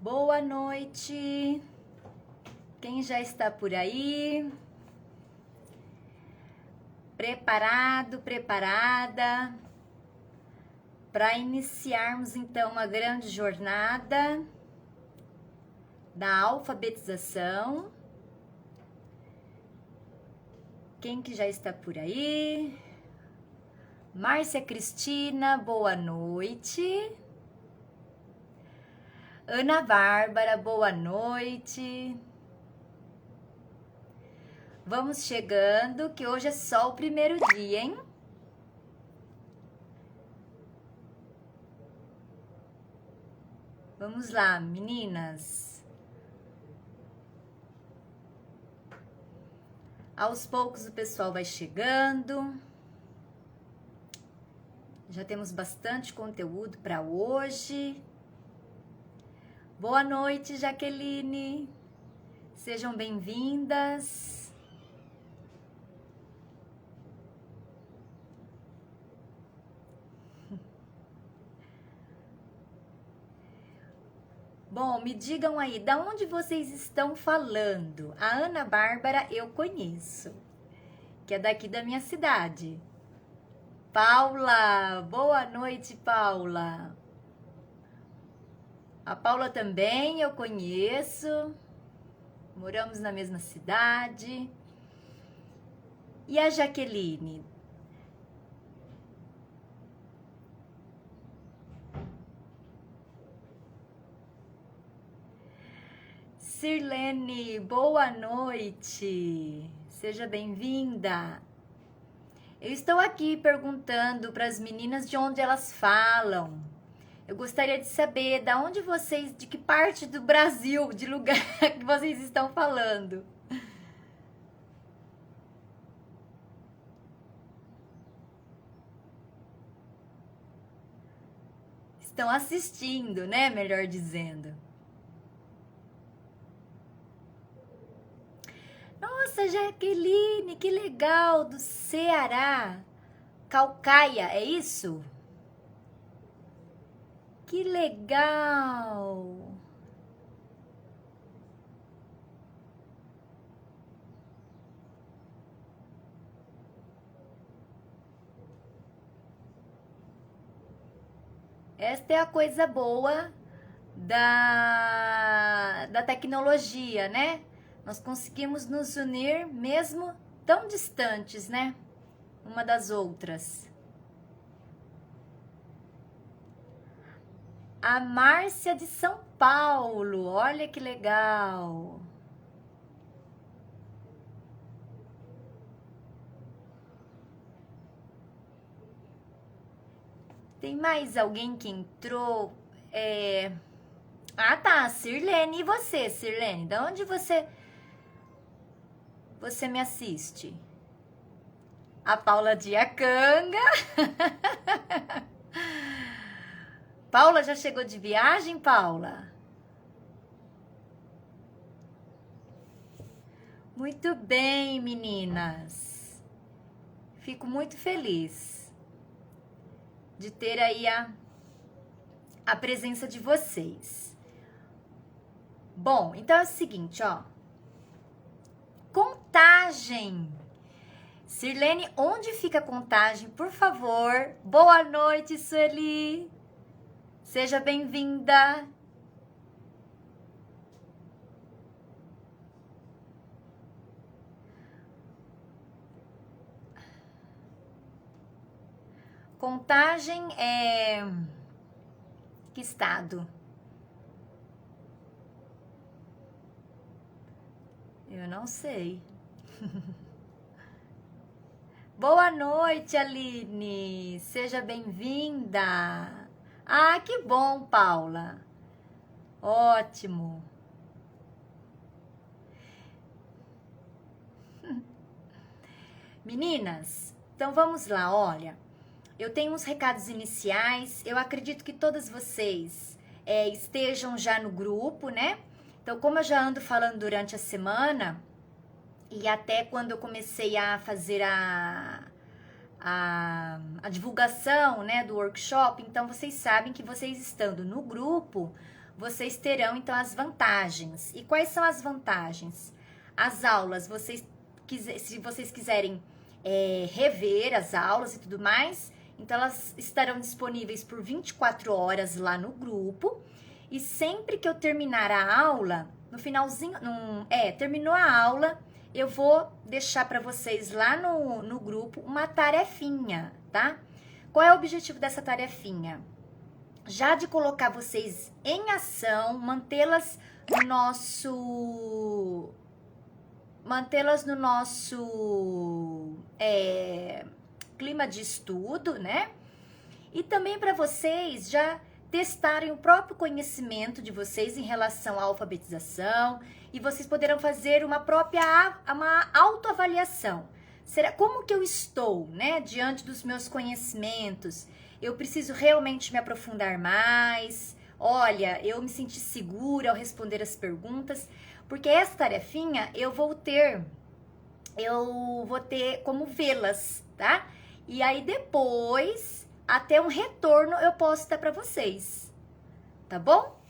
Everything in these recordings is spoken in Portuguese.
Boa noite. Quem já está por aí? Preparado, preparada para iniciarmos então uma grande jornada da alfabetização. Quem que já está por aí? Márcia Cristina, boa noite. Ana Bárbara, boa noite. Vamos chegando, que hoje é só o primeiro dia, hein? Vamos lá, meninas. Aos poucos o pessoal vai chegando. Já temos bastante conteúdo para hoje. Boa noite, Jaqueline. Sejam bem-vindas. Bom, me digam aí, da onde vocês estão falando? A Ana Bárbara eu conheço, que é daqui da minha cidade. Paula, boa noite, Paula. A Paula também eu conheço, moramos na mesma cidade. E a Jaqueline? Sirlene, boa noite, seja bem-vinda. Eu estou aqui perguntando para as meninas de onde elas falam. Eu gostaria de saber de que parte do Brasil, de lugar que vocês estão falando. Estão assistindo, né? Melhor dizendo. Nossa, Jaqueline, que legal, do Ceará. Calcaia, é isso? Que legal! Esta é a coisa boa da tecnologia, né? Nós conseguimos nos unir mesmo tão distantes, né? Uma das outras. A Márcia de São Paulo, olha que legal. Tem mais alguém que entrou? Ah, tá, Sirlene. E você, Sirlene? De onde você me assiste? A Paula de Acanga. Paula já chegou de viagem, Paula? Muito bem, meninas. Fico muito feliz de ter aí a presença de vocês. Bom, então é o seguinte, ó. Contagem. Sirlene, onde fica a Contagem, por favor? Boa noite, Sueli. Seja bem-vinda. Contagem é... Que estado? Eu não sei. Boa noite, Aline. Seja bem-vinda. Ah, que bom, Paula. Ótimo. Meninas, então vamos lá, olha. Eu tenho uns recados iniciais. Eu acredito que todas vocês estejam já no grupo, né? Então, como eu já ando falando durante a semana, e até quando eu comecei a fazer a divulgação, né, do workshop, então vocês sabem que vocês estando no grupo, vocês terão então as vantagens. E quais são as vantagens? As aulas, se vocês quiserem rever as aulas e tudo mais, então elas estarão disponíveis por 24 horas lá no grupo. E sempre que eu terminar a aula, no finalzinho, terminou a aula, eu vou deixar para vocês lá no grupo uma tarefinha, tá? Qual é o objetivo dessa tarefinha? Já de colocar vocês em ação, mantê-las no nosso clima de estudo, né? E também para vocês já testarem o próprio conhecimento de vocês em relação à alfabetização, e vocês poderão fazer uma autoavaliação. Como que eu estou, né, diante dos meus conhecimentos? Eu preciso realmente me aprofundar mais? Olha, eu me senti segura ao responder as perguntas, porque essa tarefinha eu vou ter como vê-las, tá? E aí depois, até um retorno eu posso dar para vocês, tá bom?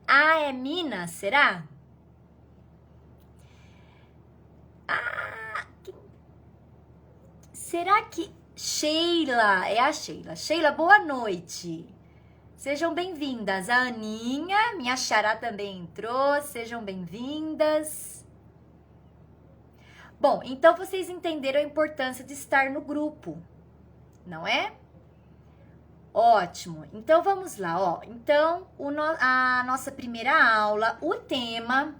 Ah, é Minas, será? Será que Sheila, é a Sheila. Sheila, boa noite. Sejam bem-vindas. A Aninha, minha xará também entrou. Sejam bem-vindas. Bom, então vocês entenderam a importância de estar no grupo, não é? Ótimo. Então vamos lá, ó. Então, a nossa primeira aula, o tema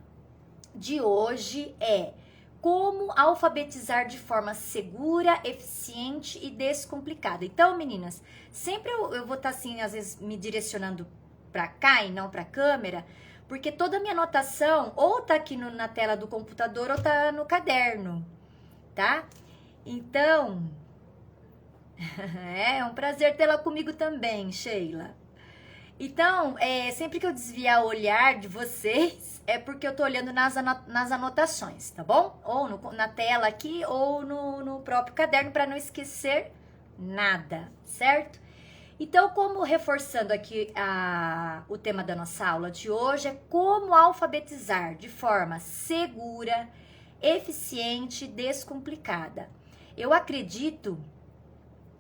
de hoje é como alfabetizar de forma segura, eficiente e descomplicada. Então, meninas, sempre eu vou estar assim, às vezes, me direcionando para cá e não para a câmera, porque toda a minha anotação ou tá aqui na tela do computador ou tá no caderno, tá? Então, é um prazer tê-la comigo também, Sheila. Então, sempre que eu desviar o olhar de vocês, é porque eu tô olhando nas anotações, tá bom? Ou na tela aqui, ou no próprio caderno, para não esquecer nada, certo? Então, como reforçando aqui o tema da nossa aula de hoje, é como alfabetizar de forma segura, eficiente e descomplicada. Eu acredito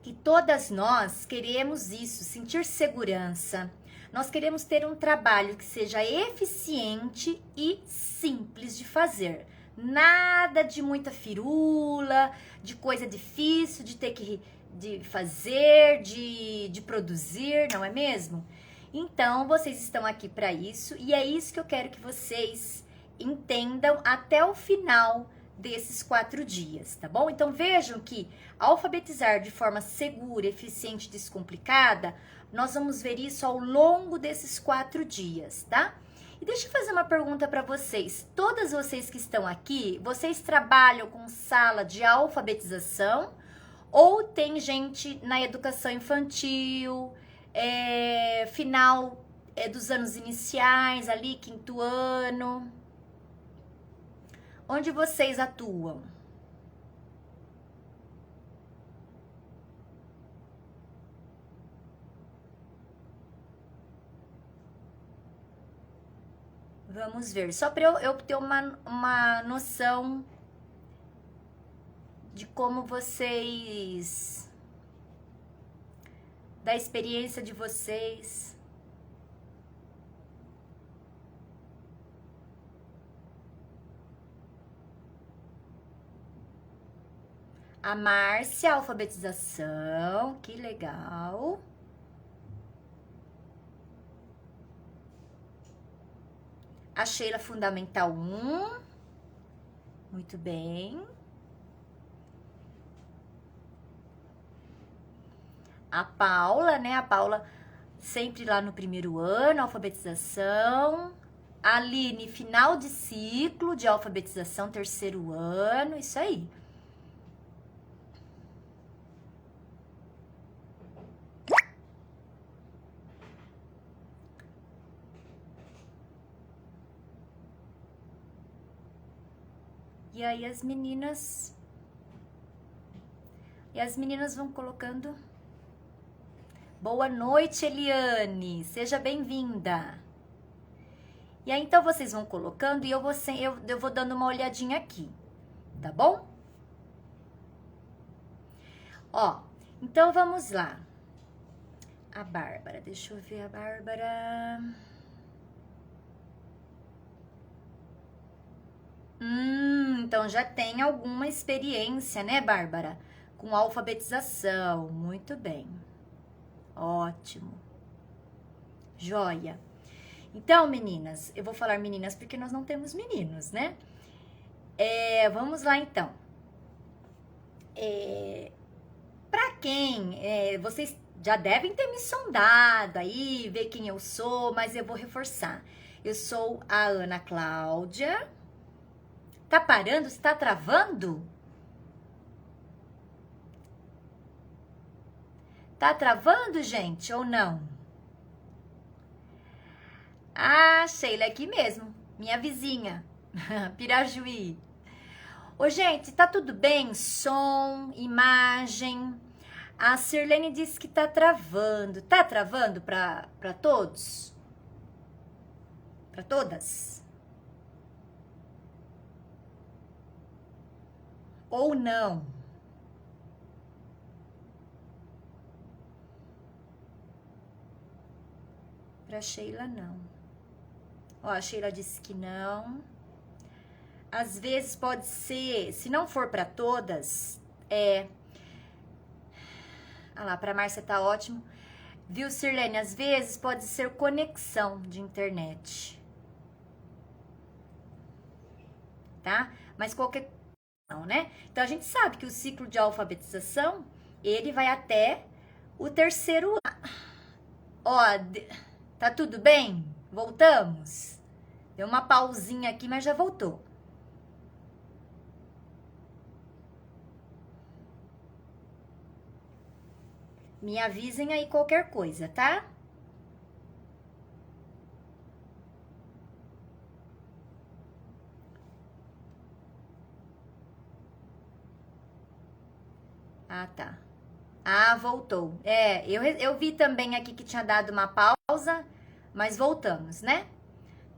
que todas nós queremos isso, sentir segurança. Nós queremos ter um trabalho que seja eficiente e simples de fazer. Nada de muita firula, de coisa difícil de ter que fazer, de produzir, não é mesmo? Então, vocês estão aqui para isso e é isso que eu quero que vocês entendam até o final desses 4 dias, tá bom? Então, vejam que alfabetizar de forma segura, eficiente e descomplicada, nós vamos ver isso ao longo desses 4 dias, tá? E deixa eu fazer uma pergunta para vocês. Todas vocês que estão aqui, vocês trabalham com sala de alfabetização ou tem gente na educação infantil, final dos anos iniciais, ali, 5º ano? Onde vocês atuam? Vamos ver, só para eu ter uma noção de como vocês, da experiência de vocês. A Márcia, alfabetização, que legal. A Sheila, Fundamental 1. Muito bem. A Paula, né? A Paula sempre lá no 1º ano, alfabetização. A Aline, final de ciclo de alfabetização, 3º ano, isso aí. E aí as meninas vão colocando Boa noite, Eliane. Seja bem-vinda. E aí, então, vocês vão colocando e eu vou dando uma olhadinha aqui, tá bom? Ó, então vamos lá. A Bárbara, deixa eu ver a Bárbara. Então já tem alguma experiência, né, Bárbara? Com alfabetização. Muito bem. Ótimo. Joia. Então, meninas, eu vou falar meninas porque nós não temos meninos, né? Vamos lá, então. Pra quem? Vocês já devem ter me sondado aí, ver quem eu sou, mas eu vou reforçar. Eu sou a Ana Cláudia. Tá parando? Você tá travando? Tá travando, gente, ou não? Ah, Sheila, aqui mesmo. Minha vizinha. Pirajuí. Ô, gente, tá tudo bem? Som, imagem. A Sirlene disse que tá travando. Tá travando pra todos? Pra todas? Ou não? Pra Sheila, não. Ó, a Sheila disse que não. Às vezes pode ser, se não for pra todas, Ah lá, pra Márcia tá ótimo. Viu, Sirlene? Às vezes pode ser conexão de internet. Tá? Mas qualquer não, né? Então a gente sabe que o ciclo de alfabetização, ele vai até o terceiro ano. Ó, tá tudo bem? Voltamos? Deu uma pausinha aqui, mas já voltou. Me avisem aí qualquer coisa, tá? Ah, tá. Ah, voltou. Eu vi também aqui que tinha dado uma pausa, mas voltamos, né?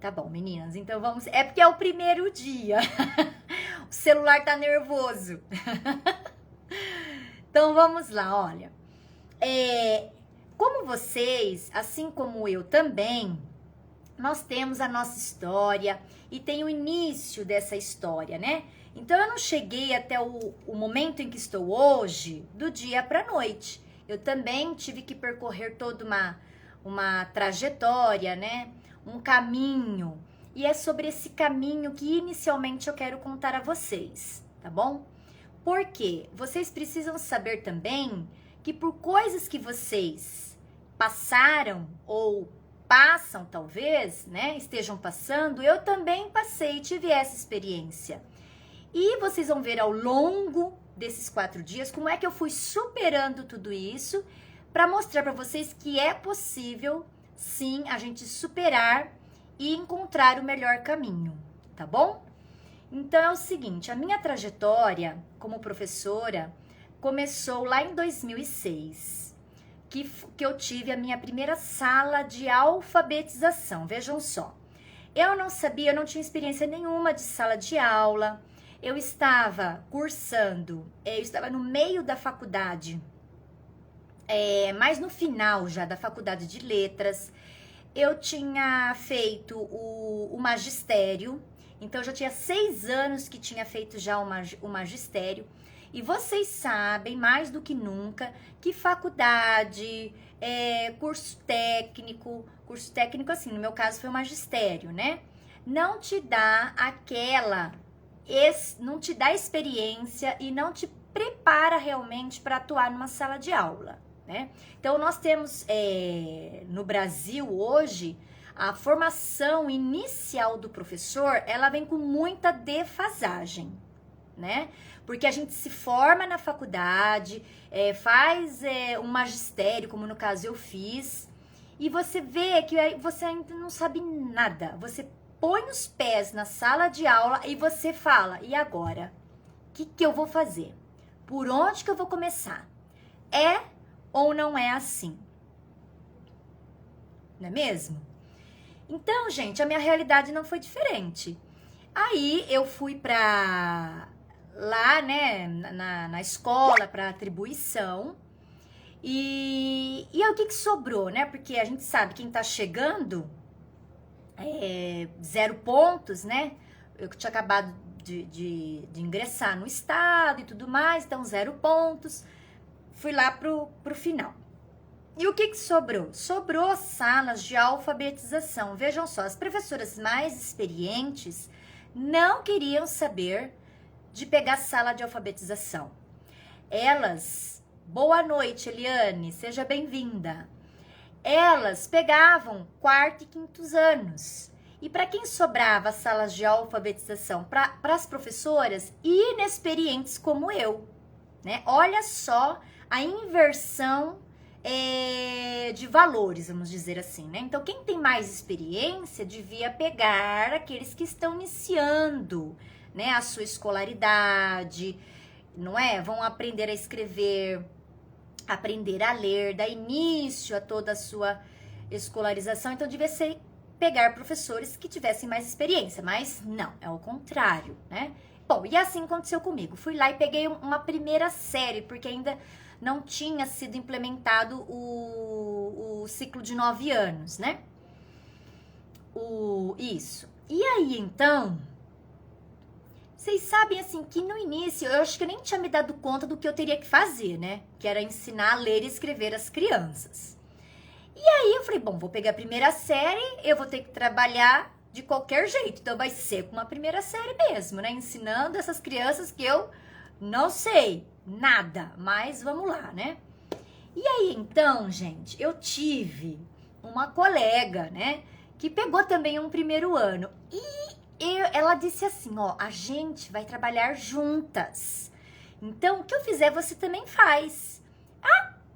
Tá bom, meninas, então vamos... É porque é o primeiro dia. O celular tá nervoso. Então vamos lá, olha. Como vocês, assim como eu também, nós temos a nossa história e tem o início dessa história, né? Então eu não cheguei até o momento em que estou hoje, do dia para noite. Eu também tive que percorrer toda uma trajetória, né? Um caminho. E é sobre esse caminho que inicialmente eu quero contar a vocês, tá bom? Porque vocês precisam saber também que por coisas que vocês passaram ou passam, talvez, né? Estejam passando, eu também passei, tive essa experiência. E vocês vão ver ao longo desses 4 dias como é que eu fui superando tudo isso para mostrar para vocês que é possível, sim, a gente superar e encontrar o melhor caminho, tá bom? Então é o seguinte, a minha trajetória como professora começou lá em 2006, que eu tive a minha primeira sala de alfabetização. Vejam só, eu não sabia, eu não tinha experiência nenhuma de sala de aula. Eu estava cursando, eu estava no meio da faculdade, mas no final já da faculdade de letras. Eu tinha feito o magistério, então já tinha 6 anos que tinha feito já o magistério. E vocês sabem, mais do que nunca, que faculdade, curso técnico assim, no meu caso foi o magistério, né? Não te dá não te dá experiência e não te prepara realmente para atuar numa sala de aula, né? Então, nós temos no Brasil hoje, a formação inicial do professor, ela vem com muita defasagem, né? Porque a gente se forma na faculdade, faz um magistério, como no caso eu fiz, e você vê que você ainda não sabe nada. Você põe os pés na sala de aula e você fala, e agora? O que eu vou fazer? Por onde que eu vou começar? É ou não é assim? não é mesmo? Então, gente, a minha realidade não foi diferente. Aí eu fui pra lá, né, na escola, pra atribuição. E aí o que sobrou, né? Porque a gente sabe, quem tá chegando, 0 pontos, né? Eu tinha acabado de ingressar no estado e tudo mais, então 0 pontos. Fui lá pro final. E o que sobrou? Sobrou salas de alfabetização. Vejam só, as professoras mais experientes não queriam saber de pegar sala de alfabetização. Elas, boa noite, Eliane, seja bem-vinda. Elas pegavam 4º e 5º anos. E para quem sobrava salas de alfabetização? Para as professoras inexperientes como eu, né? Olha só a inversão de valores, vamos dizer assim, né? Então, quem tem mais experiência devia pegar aqueles que estão iniciando, né, a sua escolaridade, não é? Vão aprender a escrever, aprender a ler, dar início a toda a sua escolarização. Então, devia ser pegar professores que tivessem mais experiência, mas não, é o contrário, né? Bom, e assim aconteceu comigo. Fui lá e peguei uma primeira série, porque ainda não tinha sido implementado o ciclo de 9 anos, né? Isso. E aí, então, vocês sabem, assim, que no início, eu acho que eu nem tinha me dado conta do que eu teria que fazer, né? Que era ensinar a ler e escrever as crianças. E aí eu falei, bom, vou pegar a primeira série, eu vou ter que trabalhar de qualquer jeito. Então vai ser com uma primeira série mesmo, né? Ensinando essas crianças que eu não sei nada, mas vamos lá, né? E aí, então, gente, eu tive uma colega, né? Que pegou também um primeiro ano. E ela disse assim, ó, a gente vai trabalhar juntas. Então, o que eu fizer, você também faz.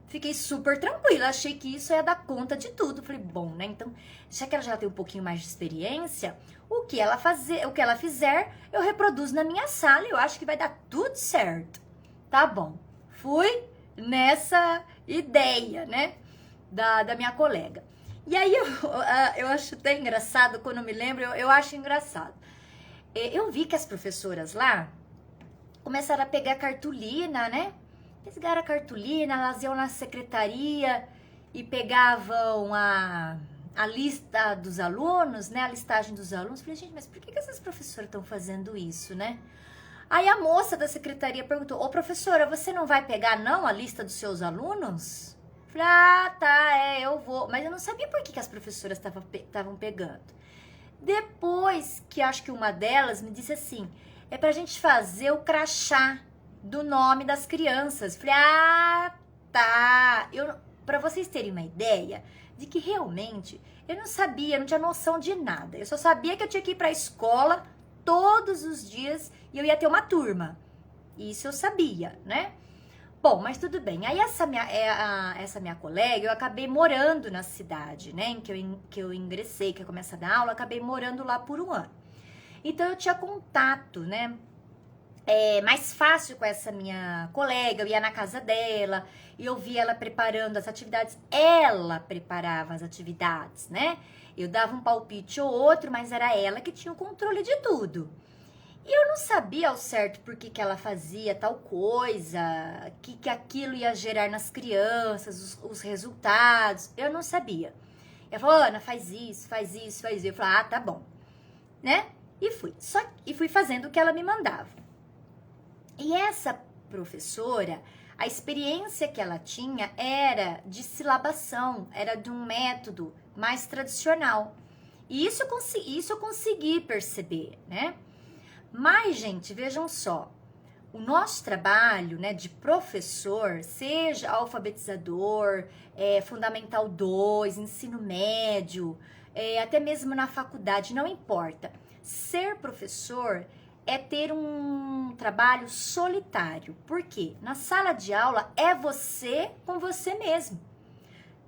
Fiquei super tranquila, achei que isso ia dar conta de tudo. Falei, bom, né? Então, já que ela já tem um pouquinho mais de experiência, o que ela fizer, eu reproduzo na minha sala e eu acho que vai dar tudo certo. Tá bom. Fui nessa ideia, né? Da minha colega. E aí eu acho até engraçado, quando eu me lembro, eu acho engraçado. Eu vi que as professoras lá começaram a pegar cartolina, né? Pegaram a cartolina, elas iam na secretaria e pegavam a lista dos alunos, né? A listagem dos alunos. Falei, gente, mas por que essas professoras estão fazendo isso, né? Aí a moça da secretaria perguntou, ô professora, você não vai pegar não a lista dos seus alunos? Falei, tá, eu vou. Mas eu não sabia por que as professoras estavam pegando. Depois que acho que uma delas me disse assim, é pra gente fazer o crachá do nome das crianças. Falei, tá. Pra vocês terem uma ideia de que realmente eu não sabia, não tinha noção de nada. Eu só sabia que eu tinha que ir pra escola todos os dias e eu ia ter uma turma. Isso eu sabia, né? Bom, mas tudo bem. Aí essa minha colega, eu acabei morando na cidade, né? Em que eu ingressei, que eu comecei a dar aula, eu acabei morando lá por 1 ano. Então eu tinha contato, né? Mais fácil com essa minha colega, eu ia na casa dela e eu via ela preparando as atividades. Ela preparava as atividades, né? Eu dava um palpite ou outro, mas era ela que tinha o controle de tudo. E eu não sabia ao certo por que ela fazia tal coisa, que aquilo ia gerar nas crianças, os resultados. Eu não sabia. Ela falou, Ana, faz isso, faz isso, faz isso. Eu falei, tá bom, né? E fui. E fui fazendo o que ela me mandava. E essa professora, a experiência que ela tinha era de silabação, era de um método mais tradicional. E isso eu consegui perceber, né? Mas, gente, vejam só, o nosso trabalho, né, de professor, seja alfabetizador, Fundamental 2, ensino médio, até mesmo na faculdade, não importa. Ser professor é ter um trabalho solitário. Por quê? Na sala de aula é você com você mesmo,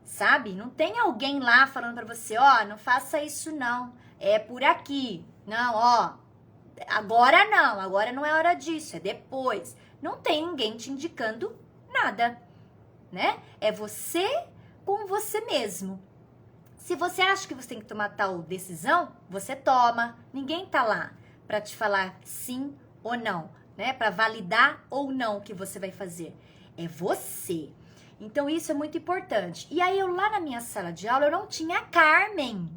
sabe? Não tem alguém lá falando para você, não faça isso não, é por aqui. Não, agora não é hora disso, é depois. Não tem ninguém te indicando nada, né? É você com você mesmo, Se você acha que você tem que tomar tal decisão, você toma. Ninguém tá lá para te falar sim ou não, né? Para validar ou não o que você vai fazer. É você. Então isso é muito importante. E aí eu lá na minha sala de aula eu não tinha a Carmen.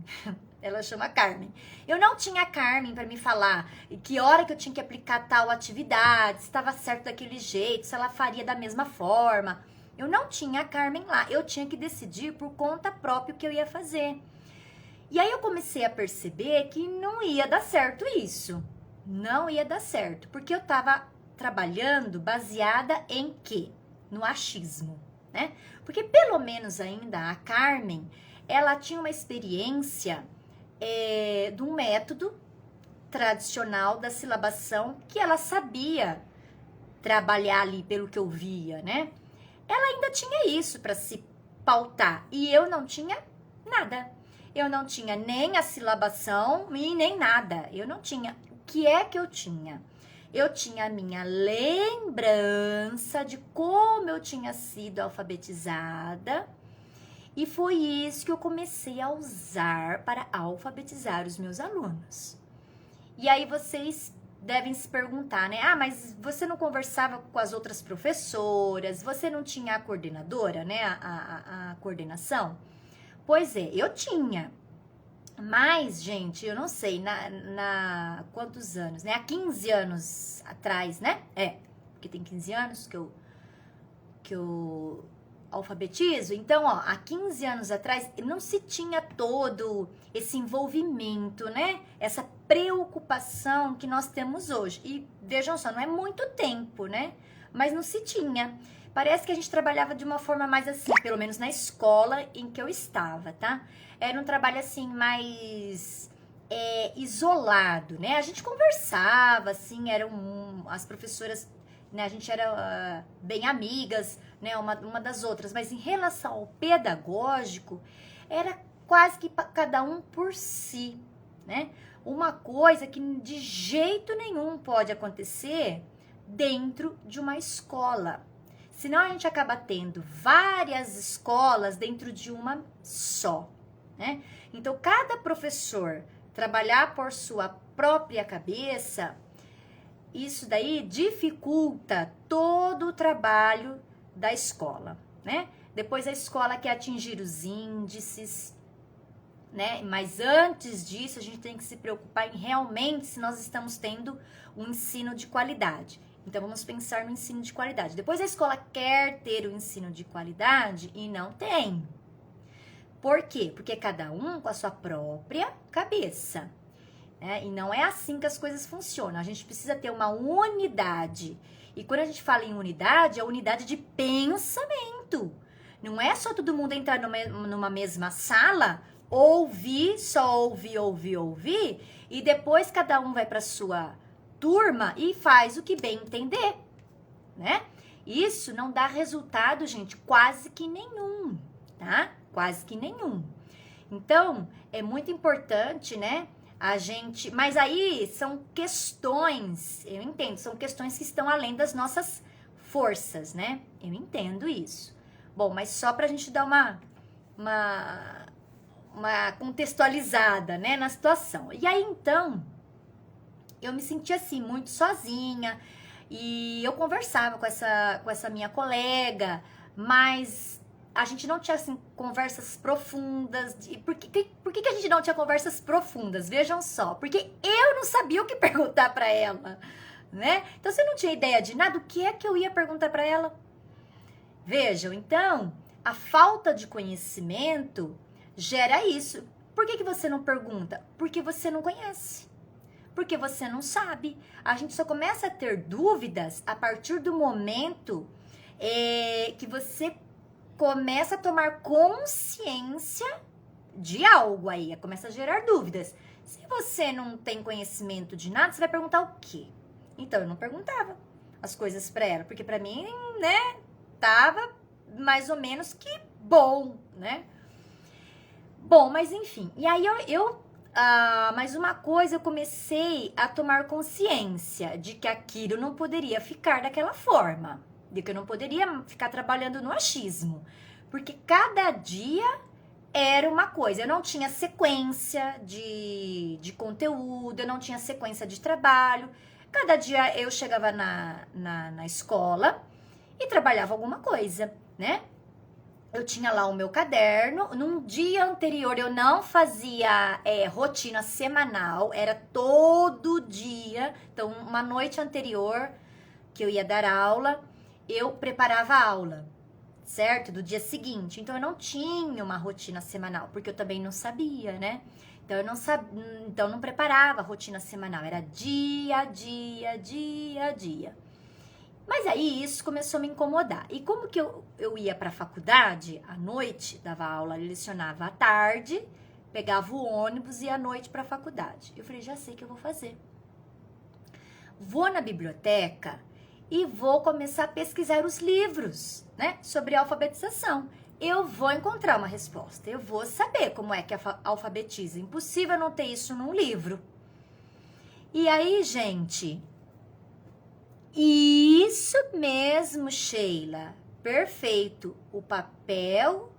Ela chama Carmen. Eu não tinha a Carmen para me falar que hora que eu tinha que aplicar tal atividade, se estava certo daquele jeito, se ela faria da mesma forma. Eu não tinha a Carmen lá, eu tinha que decidir por conta própria o que eu ia fazer. E aí eu comecei a perceber que não ia dar certo isso. Não ia dar certo, porque eu estava trabalhando baseada em quê? No achismo, né? Porque pelo menos ainda a Carmen, ela tinha uma experiência de um método tradicional da silabação que ela sabia trabalhar ali pelo que eu via, né? Ela ainda tinha isso para se pautar e eu não tinha nada. Eu não tinha nem a silabação e nem nada. Eu não tinha. O que é que eu tinha? Eu tinha a minha lembrança de como eu tinha sido alfabetizada e foi isso que eu comecei a usar para alfabetizar os meus alunos. E aí vocês devem se perguntar, né? Ah, mas você não conversava com as outras professoras? Você não tinha a coordenadora, né? A coordenação? Pois é, eu tinha. Mas, gente, eu não sei, quantos anos, né? Há 15 anos atrás, né? Porque tem 15 anos que eu alfabetizo. Então, ó, há 15 anos atrás não se tinha todo esse envolvimento, né? Essa preocupação que nós temos hoje. E vejam só, não é muito tempo, né? Mas não se tinha. Parece que a gente trabalhava de uma forma mais assim, pelo menos na escola em que eu estava, tá? Era um trabalho assim mais isolado, né? A gente conversava, assim, as professoras, né? A gente era bem amigas, né? Uma das outras, mas em relação ao pedagógico, era quase que cada um por si, né? Uma coisa que de jeito nenhum pode acontecer dentro de uma escola. Senão a gente acaba tendo várias escolas dentro de uma só, né? Então, cada professor trabalhar por sua própria cabeça, isso daí dificulta todo o trabalho da escola, né? Depois a escola quer atingir os índices, né? Mas antes disso, a gente tem que se preocupar em realmente se nós estamos tendo um ensino de qualidade. Então, vamos pensar no ensino de qualidade. Depois, a escola quer ter o ensino de qualidade e não tem. Por quê? Porque cada um com a sua própria cabeça. Né? E não é assim que as coisas funcionam. A gente precisa ter uma unidade. E quando a gente fala em unidade, é a unidade de pensamento. Não é só todo mundo entrar numa mesma sala, só ouvir, e depois cada um vai para sua turma e faz o que bem entender, né? Isso não dá resultado, gente, quase que nenhum, tá? Quase que nenhum. Então, é muito importante, né? Mas aí são questões, eu entendo, são questões que estão além das nossas forças, né? Eu entendo isso. Bom, mas só pra gente dar uma contextualizada, né, na situação. E aí, então, eu me senti assim, muito sozinha, e eu conversava com essa minha colega, mas a gente não tinha, assim, conversas profundas. Por que a gente não tinha conversas profundas? Vejam só, porque eu não sabia o que perguntar para ela, né? Então, se eu não tinha ideia de nada, o que é que eu ia perguntar para ela? Vejam, então, a falta de conhecimento gera isso. Por que você não pergunta? Porque você não conhece. Porque você não sabe. A gente só começa a ter dúvidas a partir do momento que você começa a tomar consciência de algo aí. Começa a gerar dúvidas. Se você não tem conhecimento de nada, você vai perguntar o quê? Então, eu não perguntava as coisas pra ela. Porque pra mim, né, tava mais ou menos que bom, né? Bom, mas enfim. E aí mais uma coisa, eu comecei a tomar consciência de que aquilo não poderia ficar daquela forma. De que eu não poderia ficar trabalhando no achismo. Porque cada dia era uma coisa, eu não tinha sequência de conteúdo, eu não tinha sequência de trabalho. Cada dia eu chegava na escola e trabalhava alguma coisa, né? Eu tinha lá o meu caderno. Num dia anterior eu não fazia rotina semanal, era todo dia. Então, uma noite anterior que eu ia dar aula, eu preparava a aula, certo? Do dia seguinte. Então, eu não tinha uma rotina semanal, porque eu também não sabia, né? Então, eu não sabia, então não preparava a rotina semanal, era dia a dia, dia a dia. Mas aí isso começou a me incomodar. E como que eu ia para a faculdade à noite, dava aula, lecionava à tarde, pegava o ônibus e ia à noite para a faculdade. Eu falei, já sei o que eu vou fazer. Vou na biblioteca e vou começar a pesquisar os livros, né, sobre alfabetização. Eu vou encontrar uma resposta, eu vou saber como é que alfabetiza. Impossível não ter isso num livro. E aí, gente... Isso mesmo, Sheila. Perfeito. O papel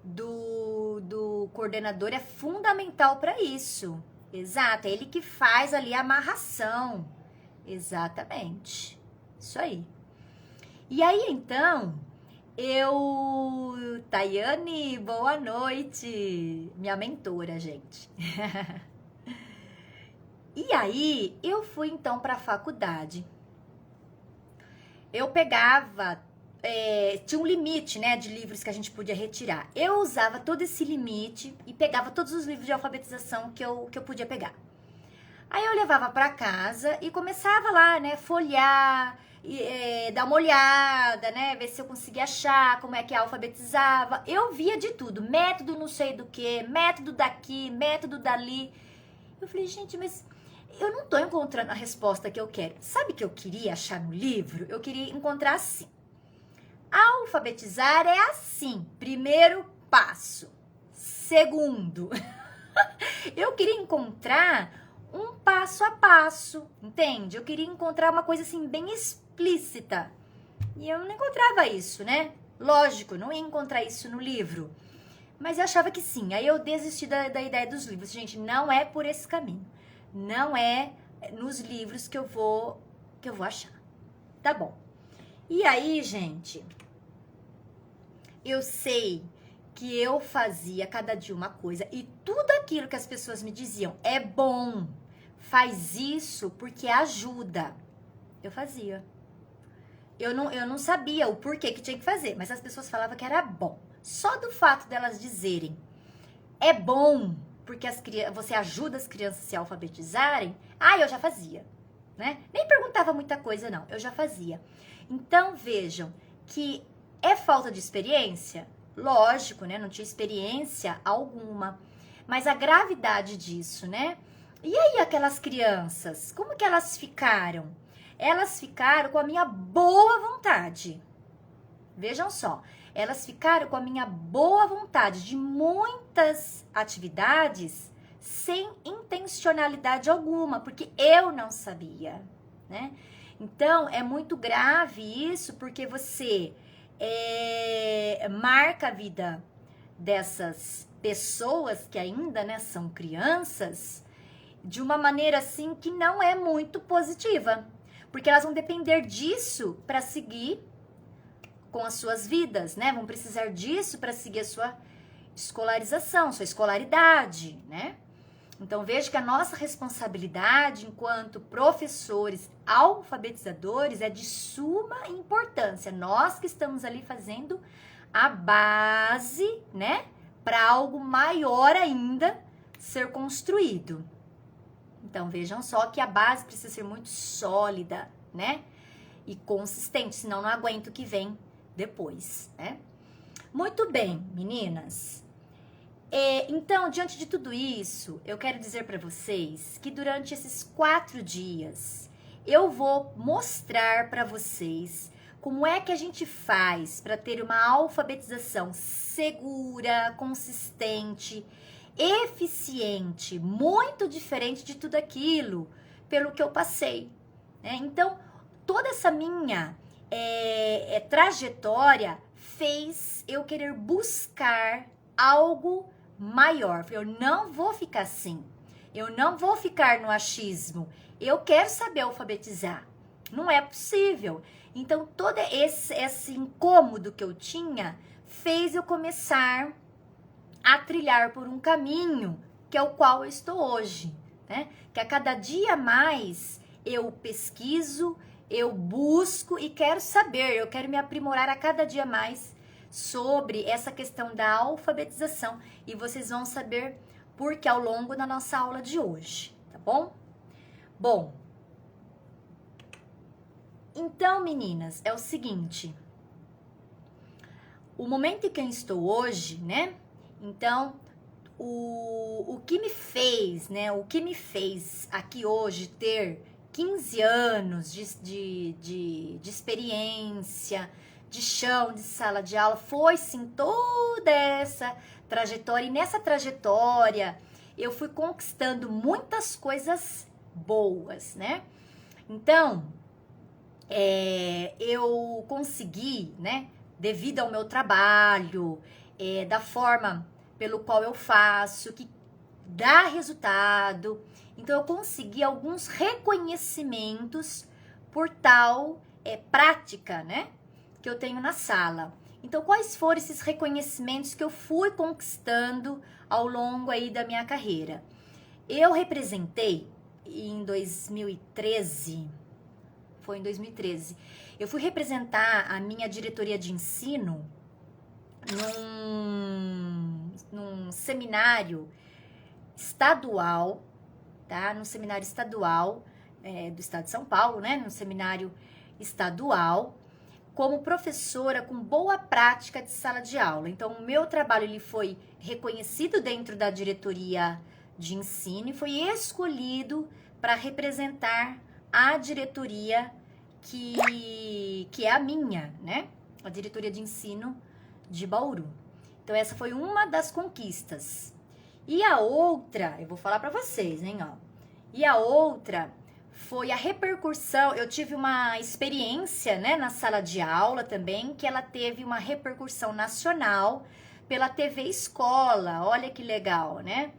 do coordenador é fundamental para isso. Exato. É ele que faz ali a amarração. Exatamente. Isso aí. E aí, então, Tayane, boa noite. Minha mentora, gente. E aí, eu fui, então, para a faculdade. Eu pegava, tinha um limite, né, de livros que a gente podia retirar. Eu usava todo esse limite e pegava todos os livros de alfabetização que eu podia pegar. Aí eu levava para casa e começava lá, né, folhear, dar uma olhada, né, ver se eu conseguia achar como é que alfabetizava. Eu via de tudo, método não sei do que, método daqui, método dali. Eu falei, gente, mas... eu não tô encontrando a resposta que eu quero. Sabe o que eu queria achar no livro? Eu queria encontrar assim. Alfabetizar é assim. Primeiro passo. Segundo. Eu queria encontrar um passo a passo, entende? Eu queria encontrar uma coisa assim bem explícita. E eu não encontrava isso, né? Lógico, não ia encontrar isso no livro. Mas eu achava que sim. Aí eu desisti da ideia dos livros. Gente, não é por esse caminho. Não é nos livros que eu vou achar. Tá bom. E aí, gente, eu sei que eu fazia cada dia uma coisa e tudo aquilo que as pessoas me diziam é bom, faz isso porque ajuda. Eu fazia. Eu não sabia o porquê que tinha que fazer, mas as pessoas falavam que era bom. Só do fato delas dizerem é bom porque você ajuda as crianças a se alfabetizarem, eu já fazia, né? Nem perguntava muita coisa, não, eu já fazia. Então, vejam que é falta de experiência? Lógico, né? Não tinha experiência alguma. Mas a gravidade disso, né? E aí aquelas crianças, como que elas ficaram? Elas ficaram com a minha boa vontade. Vejam só. Elas ficaram com a minha boa vontade de muitas atividades sem intencionalidade alguma, porque eu não sabia, né? Então, é muito grave isso, porque você marca a vida dessas pessoas que ainda, né, são crianças de uma maneira assim que não é muito positiva, porque elas vão depender disso para seguir com as suas vidas, né? Vão precisar disso para seguir a sua escolarização, sua escolaridade, né? Então, veja que a nossa responsabilidade enquanto professores alfabetizadores é de suma importância. Nós que estamos ali fazendo a base, né? Para algo maior ainda ser construído. Então, vejam só que a base precisa ser muito sólida, né? E consistente, senão não aguenta o que vem depois, né? Muito bem, meninas. Então, diante de tudo isso, eu quero dizer para vocês que durante esses 4 dias, eu vou mostrar para vocês como é que a gente faz para ter uma alfabetização segura, consistente, eficiente, muito diferente de tudo aquilo pelo que eu passei, né? Então, toda essa minha trajetória fez eu querer buscar algo maior. Falei, eu não vou ficar assim. Eu não vou ficar no achismo. Eu quero saber alfabetizar. Não é possível. Então, todo esse incômodo que eu tinha fez eu começar a trilhar por um caminho que é o qual eu estou hoje, né? Que a cada dia mais eu pesquiso, eu busco e quero saber, eu quero me aprimorar a cada dia mais sobre essa questão da alfabetização. E vocês vão saber por que ao longo da nossa aula de hoje, tá bom? Bom, então, meninas, é o seguinte, o momento em que eu estou hoje, né? Então, o que me fez, né? O que me fez aqui hoje ter 15 anos de experiência, de chão, de sala de aula, foi sim toda essa trajetória. E nessa trajetória eu fui conquistando muitas coisas boas, né? Então, eu consegui, né? Devido ao meu trabalho, da forma pelo qual eu faço, que dá resultado. Então, eu consegui alguns reconhecimentos por tal prática, né? Que eu tenho na sala. Então, quais foram esses reconhecimentos que eu fui conquistando ao longo aí da minha carreira? Eu representei em 2013, foi em 2013, eu fui representar a minha diretoria de ensino num seminário estadual, tá? Num seminário estadual do estado de São Paulo, né? Num seminário estadual, como professora com boa prática de sala de aula. Então, o meu trabalho ele foi reconhecido dentro da diretoria de ensino e foi escolhido para representar a diretoria que é a minha, né? A diretoria de ensino de Bauru. Então, essa foi uma das conquistas. E a outra, eu vou falar para vocês, hein, ó. E a outra foi a repercussão. Eu tive uma experiência, né, na sala de aula também, que ela teve uma repercussão nacional pela TV Escola. Olha que legal, né?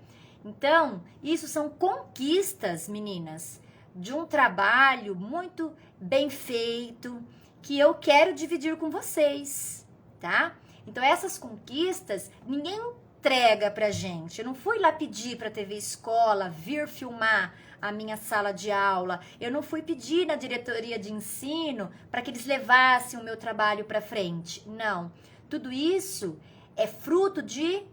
Então, isso são conquistas, meninas, de um trabalho muito bem feito, que eu quero dividir com vocês, tá? Então, essas conquistas, ninguém entrega pra gente. Eu não fui lá pedir pra TV Escola vir filmar a minha sala de aula. Eu não fui pedir na diretoria de ensino para que eles levassem o meu trabalho para frente. Não. Tudo isso é fruto de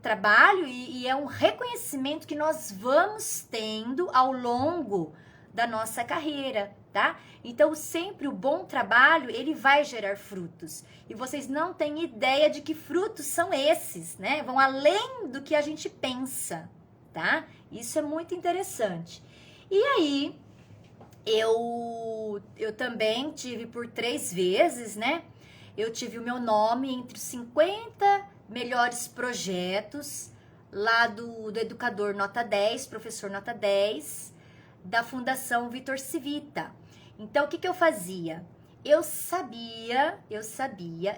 trabalho e é um reconhecimento que nós vamos tendo ao longo da nossa carreira, tá? Então, sempre o bom trabalho, ele vai gerar frutos. E vocês não têm ideia de que frutos são esses, né? Vão além do que a gente pensa, tá? Isso é muito interessante. E aí, eu também tive por 3 vezes, né? Eu tive o meu nome entre os 50 melhores projetos lá do Educador Nota 10, Professor Nota 10, da Fundação Vitor Civita. Então, o que eu fazia? Eu sabia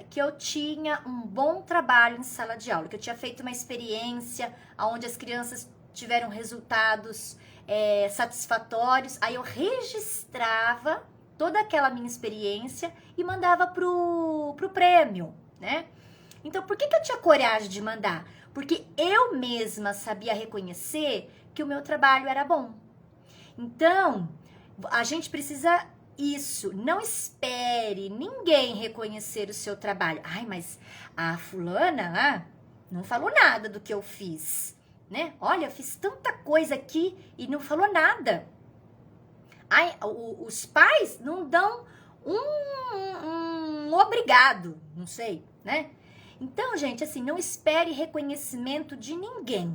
que eu tinha um bom trabalho em sala de aula, que eu tinha feito uma experiência onde as crianças tiveram resultados satisfatórios. Aí eu registrava toda aquela minha experiência e mandava pro prêmio, né? Então, por que eu tinha coragem de mandar? Porque eu mesma sabia reconhecer que o meu trabalho era bom. Então, a gente precisa isso. Não espere ninguém reconhecer o seu trabalho. Ai, mas a fulana não falou nada do que eu fiz, né? Olha, eu fiz tanta coisa aqui e não falou nada. Ai, os pais não dão um obrigado, não sei, né? Então, gente, assim, não espere reconhecimento de ninguém,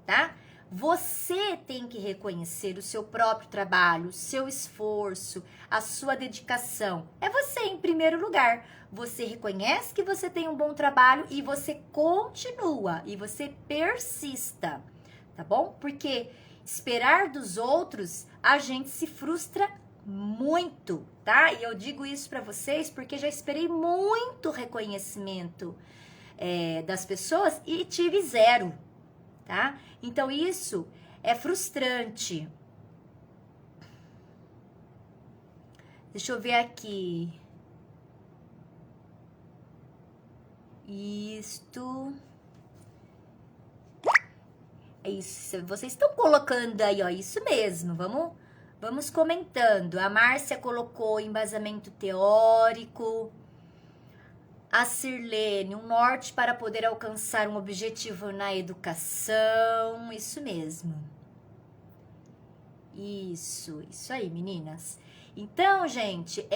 tá? Você tem que reconhecer o seu próprio trabalho, o seu esforço, a sua dedicação. É você em primeiro lugar. Você reconhece que você tem um bom trabalho e você continua e você persista, tá bom? Porque esperar dos outros, a gente se frustra muito, tá? E eu digo isso pra vocês porque já esperei muito reconhecimento das pessoas e tive 0. tá? Então isso é frustrante. Deixa eu ver aqui. Isto. É isso. Vocês estão colocando aí, ó, isso mesmo. Vamos comentando. A Márcia colocou embasamento teórico. A Sirlene, um norte para poder alcançar um objetivo na educação. Isso mesmo. Isso aí, meninas. Então, gente,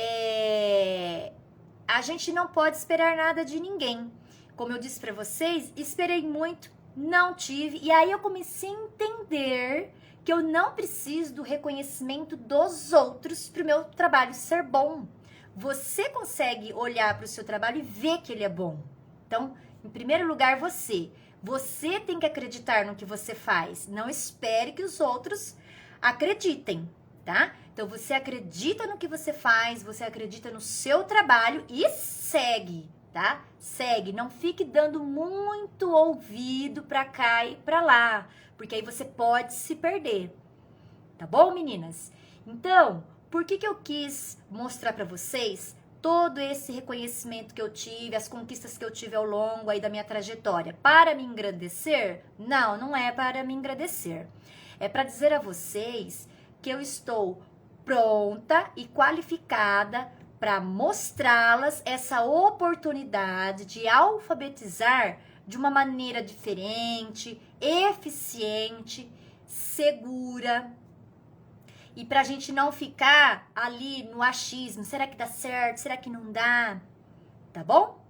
a gente não pode esperar nada de ninguém. Como eu disse pra vocês, esperei muito, não tive. E aí eu comecei a entender que eu não preciso do reconhecimento dos outros pro meu trabalho ser bom. Você consegue olhar pro seu trabalho e ver que ele é bom. Então, em primeiro lugar, você. Você tem que acreditar no que você faz. Não espere que os outros acreditem, tá? Então, você acredita no que você faz, você acredita no seu trabalho e segue, tá? Segue, não fique dando muito ouvido pra cá e pra lá, porque aí você pode se perder, tá bom, meninas? Então, por que eu quis mostrar pra vocês todo esse reconhecimento que eu tive, as conquistas que eu tive ao longo aí da minha trajetória? Para me engrandecer? Não, não é para me engrandecer. É para dizer a vocês que eu estou pronta e qualificada para mostrá-las essa oportunidade de alfabetizar de uma maneira diferente, eficiente, segura. E para a gente não ficar ali no achismo, será que dá certo, será que não dá? Tá bom?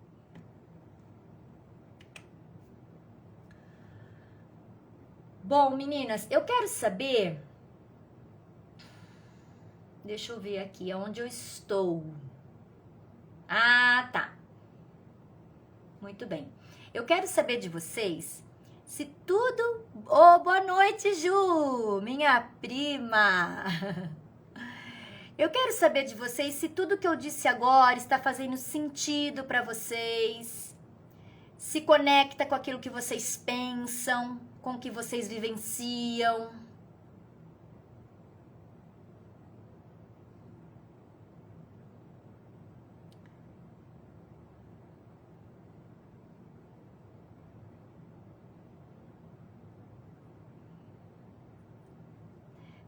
Bom, meninas, eu quero saber... Deixa eu ver aqui, onde eu estou. Ah, tá. Muito bem. Eu quero saber de vocês se tudo... Oh, boa noite, Ju, minha prima. Eu quero saber de vocês se tudo que eu disse agora está fazendo sentido para vocês. Se conecta com aquilo que vocês pensam, com o que vocês vivenciam.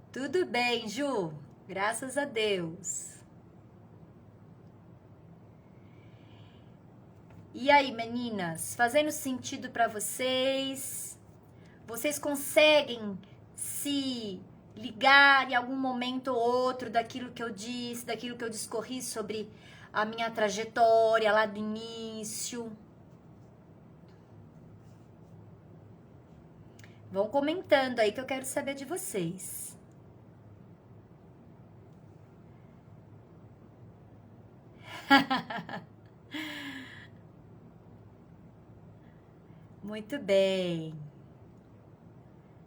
Tudo bem, Ju. Graças a Deus. E aí, meninas? Fazendo sentido para vocês? Vocês conseguem se ligar em algum momento ou outro daquilo que eu disse, daquilo que eu discorri sobre a minha trajetória lá do início? Vão comentando aí que eu quero saber de vocês. Muito bem.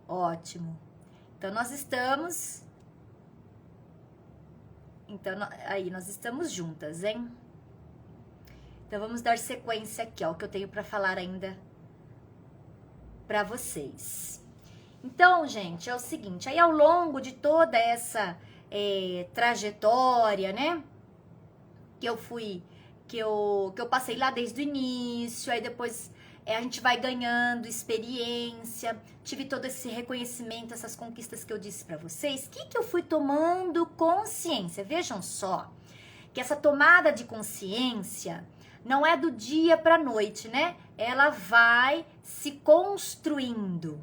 Ótimo. Então, nós estamos... Então, aí, nós estamos juntas, hein? Então, vamos dar sequência aqui, ó, o que eu tenho para falar ainda para vocês. Então, gente, é o seguinte, aí ao longo de toda essa trajetória, né, que eu passei lá desde o início, aí depois a gente vai ganhando experiência, tive todo esse reconhecimento, essas conquistas que eu disse para vocês, que eu fui tomando consciência. Vejam só, que essa tomada de consciência não é do dia para noite, né? Ela vai se construindo,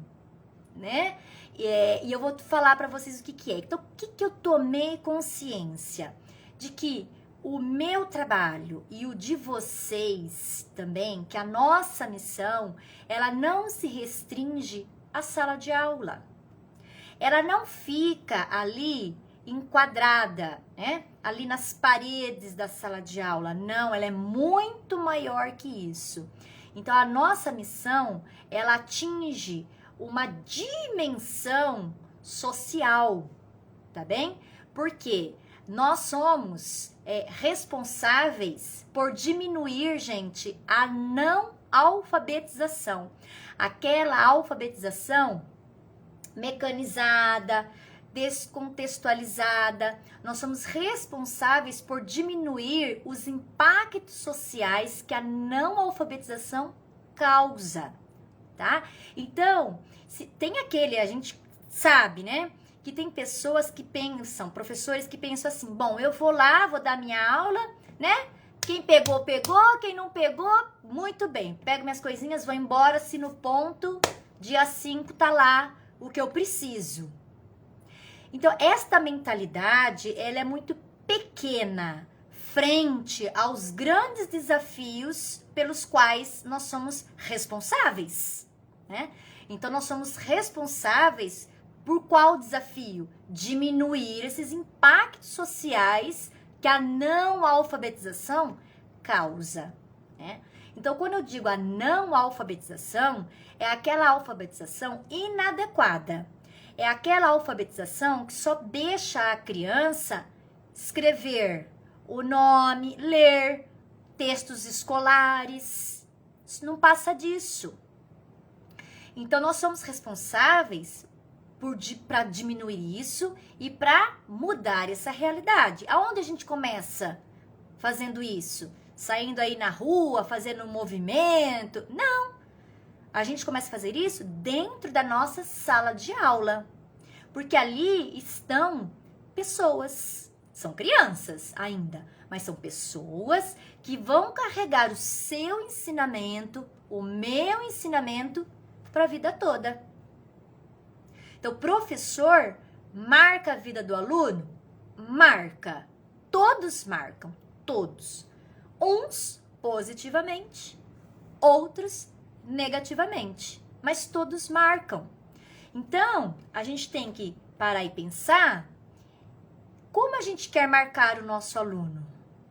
né? E eu vou falar para vocês o que é. Então, o que eu tomei consciência? De que o meu trabalho e o de vocês também, que a nossa missão, ela não se restringe à sala de aula. Ela não fica ali enquadrada, né? Ali nas paredes da sala de aula. Não, ela é muito maior que isso. Então, a nossa missão, ela atinge uma dimensão social, tá bem? Porque nós somos responsáveis por diminuir, gente, a não alfabetização. Aquela alfabetização mecanizada, descontextualizada. Nós somos responsáveis por diminuir os impactos sociais que a não alfabetização causa, tá? Então, se tem a gente sabe, né? Que tem pessoas que pensam, professores que pensam assim, bom, eu vou lá, vou dar minha aula, né? Quem pegou, pegou, quem não pegou, muito bem. Pego minhas coisinhas, vou embora, se no ponto, dia 5 tá lá o que eu preciso. Então, esta mentalidade, ela é muito pequena frente aos grandes desafios pelos quais nós somos responsáveis, né? Então, nós somos responsáveis por qual desafio? Diminuir esses impactos sociais que a não alfabetização causa, né? Então, quando eu digo a não alfabetização, é aquela alfabetização inadequada. É aquela alfabetização que só deixa a criança escrever o nome, ler textos escolares. Isso não passa disso. Então, nós somos responsáveis para diminuir isso e para mudar essa realidade. Aonde a gente começa fazendo isso? Saindo aí na rua, fazendo um movimento? Não! A gente começa a fazer isso dentro da nossa sala de aula. Porque ali estão pessoas, são crianças ainda, mas são pessoas que vão carregar o seu ensinamento, o meu ensinamento, para a vida toda. Então, o professor marca a vida do aluno? Marca. Todos marcam, todos. Uns positivamente, outros negativamente, mas todos marcam. Então, a gente tem que parar e pensar como a gente quer marcar o nosso aluno,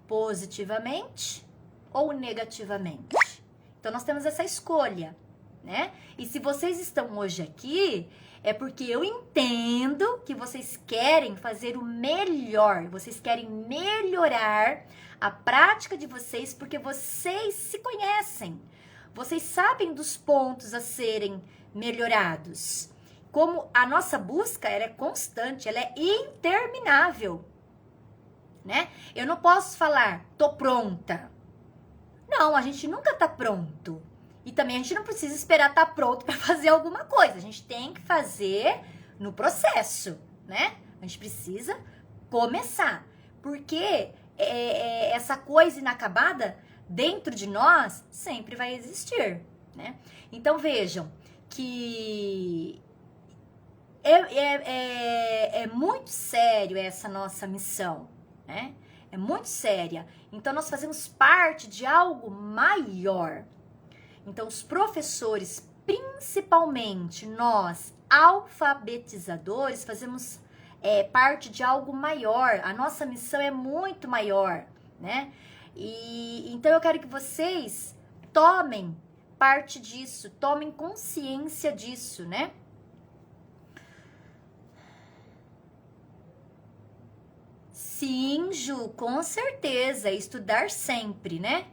positivamente ou negativamente. Então, nós temos essa escolha, né? E se vocês estão hoje aqui, é porque eu entendo que vocês querem fazer o melhor, vocês querem melhorar a prática de vocês, porque vocês se conhecem. Vocês sabem dos pontos a serem melhorados. Como a nossa busca, ela é constante, ela é interminável, né? Eu não posso falar, tô pronta. Não, a gente nunca tá pronto. E também a gente não precisa esperar estar pronto para fazer alguma coisa. A gente tem que fazer no processo, né? A gente precisa começar. Porque essa coisa inacabada dentro de nós sempre vai existir, né? Então vejam que é muito sério essa nossa missão, né? É muito séria. Então nós fazemos parte de algo maior. Então os professores, principalmente nós, alfabetizadores, fazemos parte de algo maior. A nossa missão é muito maior, né? E então eu quero que vocês tomem parte disso, tomem consciência disso, né? Sim, Ju, com certeza, estudar sempre, né?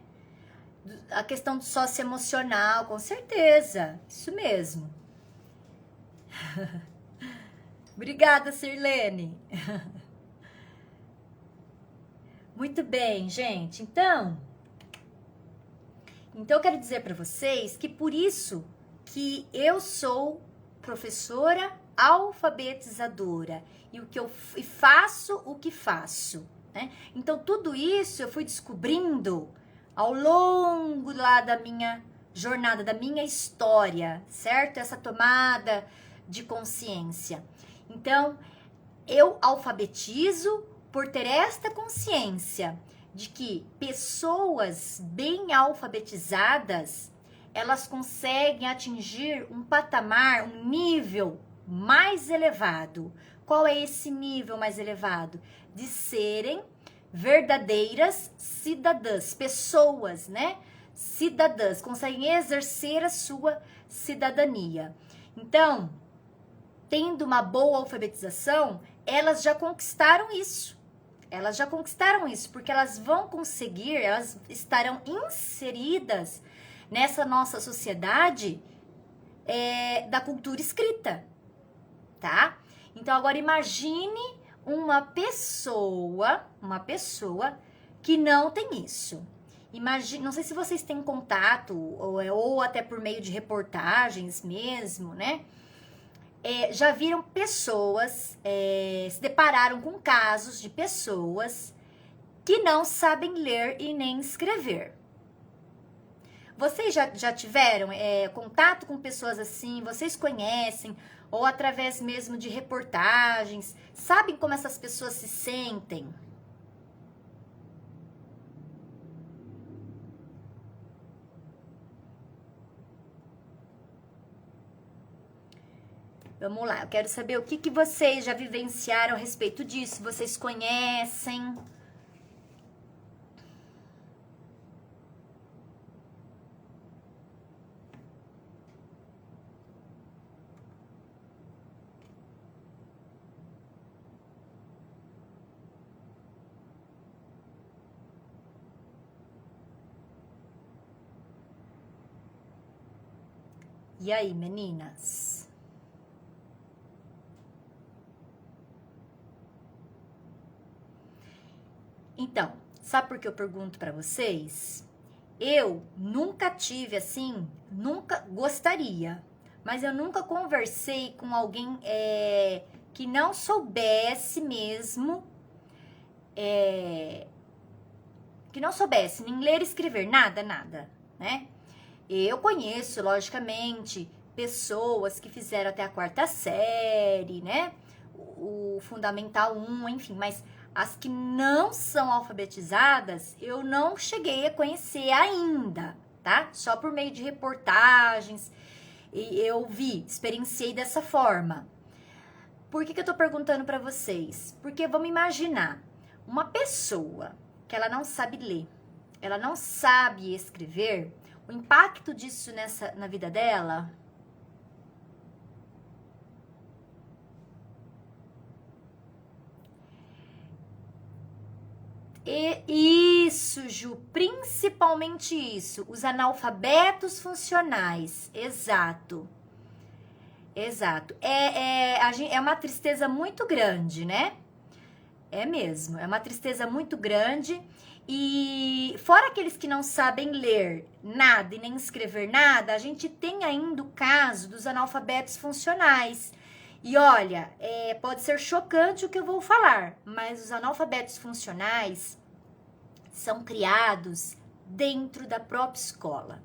A questão do socioemocional, com certeza, isso mesmo. Obrigada, Sirlene. Muito bem, gente. Então eu quero dizer para vocês que por isso que eu sou professora alfabetizadora e faço o que faço, né? Então tudo isso eu fui descobrindo ao longo lá da minha jornada, da minha história, certo? Essa tomada de consciência. Então, eu alfabetizo por ter esta consciência de que pessoas bem alfabetizadas, elas conseguem atingir um patamar, um nível mais elevado. Qual é esse nível mais elevado? De serem verdadeiras cidadãs, pessoas, né? Cidadãs, conseguem exercer a sua cidadania. Então, tendo uma boa alfabetização, elas já conquistaram isso. Elas já conquistaram isso, porque elas vão conseguir, elas estarão inseridas nessa nossa sociedade da cultura escrita, tá? Então agora imagine uma pessoa que não tem isso. Imagine, não sei se vocês têm contato ou até por meio de reportagens mesmo, né? Já viram pessoas, se depararam com casos de pessoas que não sabem ler e nem escrever. Vocês já tiveram contato com pessoas assim? Vocês conhecem? Ou através mesmo de reportagens? Sabem como essas pessoas se sentem? Vamos lá, eu quero saber o que vocês já vivenciaram a respeito disso. Vocês conhecem? E aí, meninas? Então, sabe por que eu pergunto pra vocês? Eu nunca tive assim, nunca gostaria, mas eu nunca conversei com alguém que não soubesse mesmo, que não soubesse nem ler e escrever, nada, né? Eu conheço, logicamente, pessoas que fizeram até a 4ª série, né? O Fundamental 1, enfim, mas as que não são alfabetizadas, eu não cheguei a conhecer ainda, tá? Só por meio de reportagens, e eu experienciei dessa forma. Por que eu tô perguntando pra vocês? Porque vamos imaginar, uma pessoa que ela não sabe ler, ela não sabe escrever, o impacto disso na vida dela... Isso, Ju, principalmente isso, os analfabetos funcionais, exato, é uma tristeza muito grande, né? É mesmo, é uma tristeza muito grande, e fora aqueles que não sabem ler nada e nem escrever nada, a gente tem ainda o caso dos analfabetos funcionais. E olha, pode ser chocante o que eu vou falar, mas os analfabetos funcionais são criados dentro da própria escola,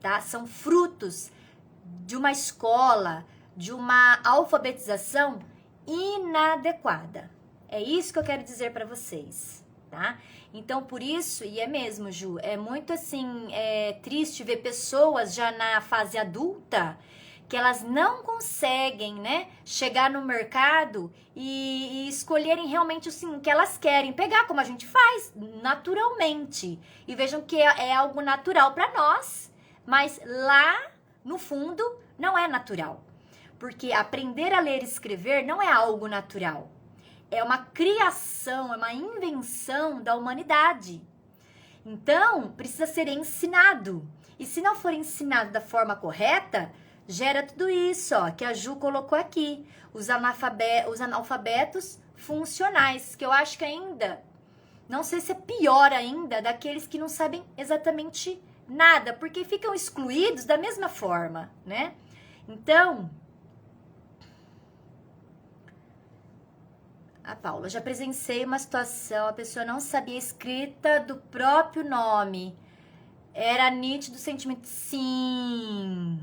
tá? São frutos de uma escola, de uma alfabetização inadequada. É isso que eu quero dizer para vocês, tá? Então, por isso, e é mesmo, Ju, é muito assim, triste ver pessoas já na fase adulta que elas não conseguem, né, chegar no mercado e escolherem realmente assim, o que elas querem pegar, como a gente faz, naturalmente. E vejam que é algo natural para nós, mas lá no fundo não é natural. Porque aprender a ler e escrever não é algo natural. É uma criação, é uma invenção da humanidade. Então, precisa ser ensinado. E se não for ensinado da forma correta, gera tudo isso, ó, que a Ju colocou aqui. Os analfabetos funcionais, que eu acho que ainda, não sei se é pior ainda, daqueles que não sabem exatamente nada, porque ficam excluídos da mesma forma, né? Então, a Paula, já presenciei uma situação, a pessoa não sabia a escrita do próprio nome. Era nítido o sentimento. Sim.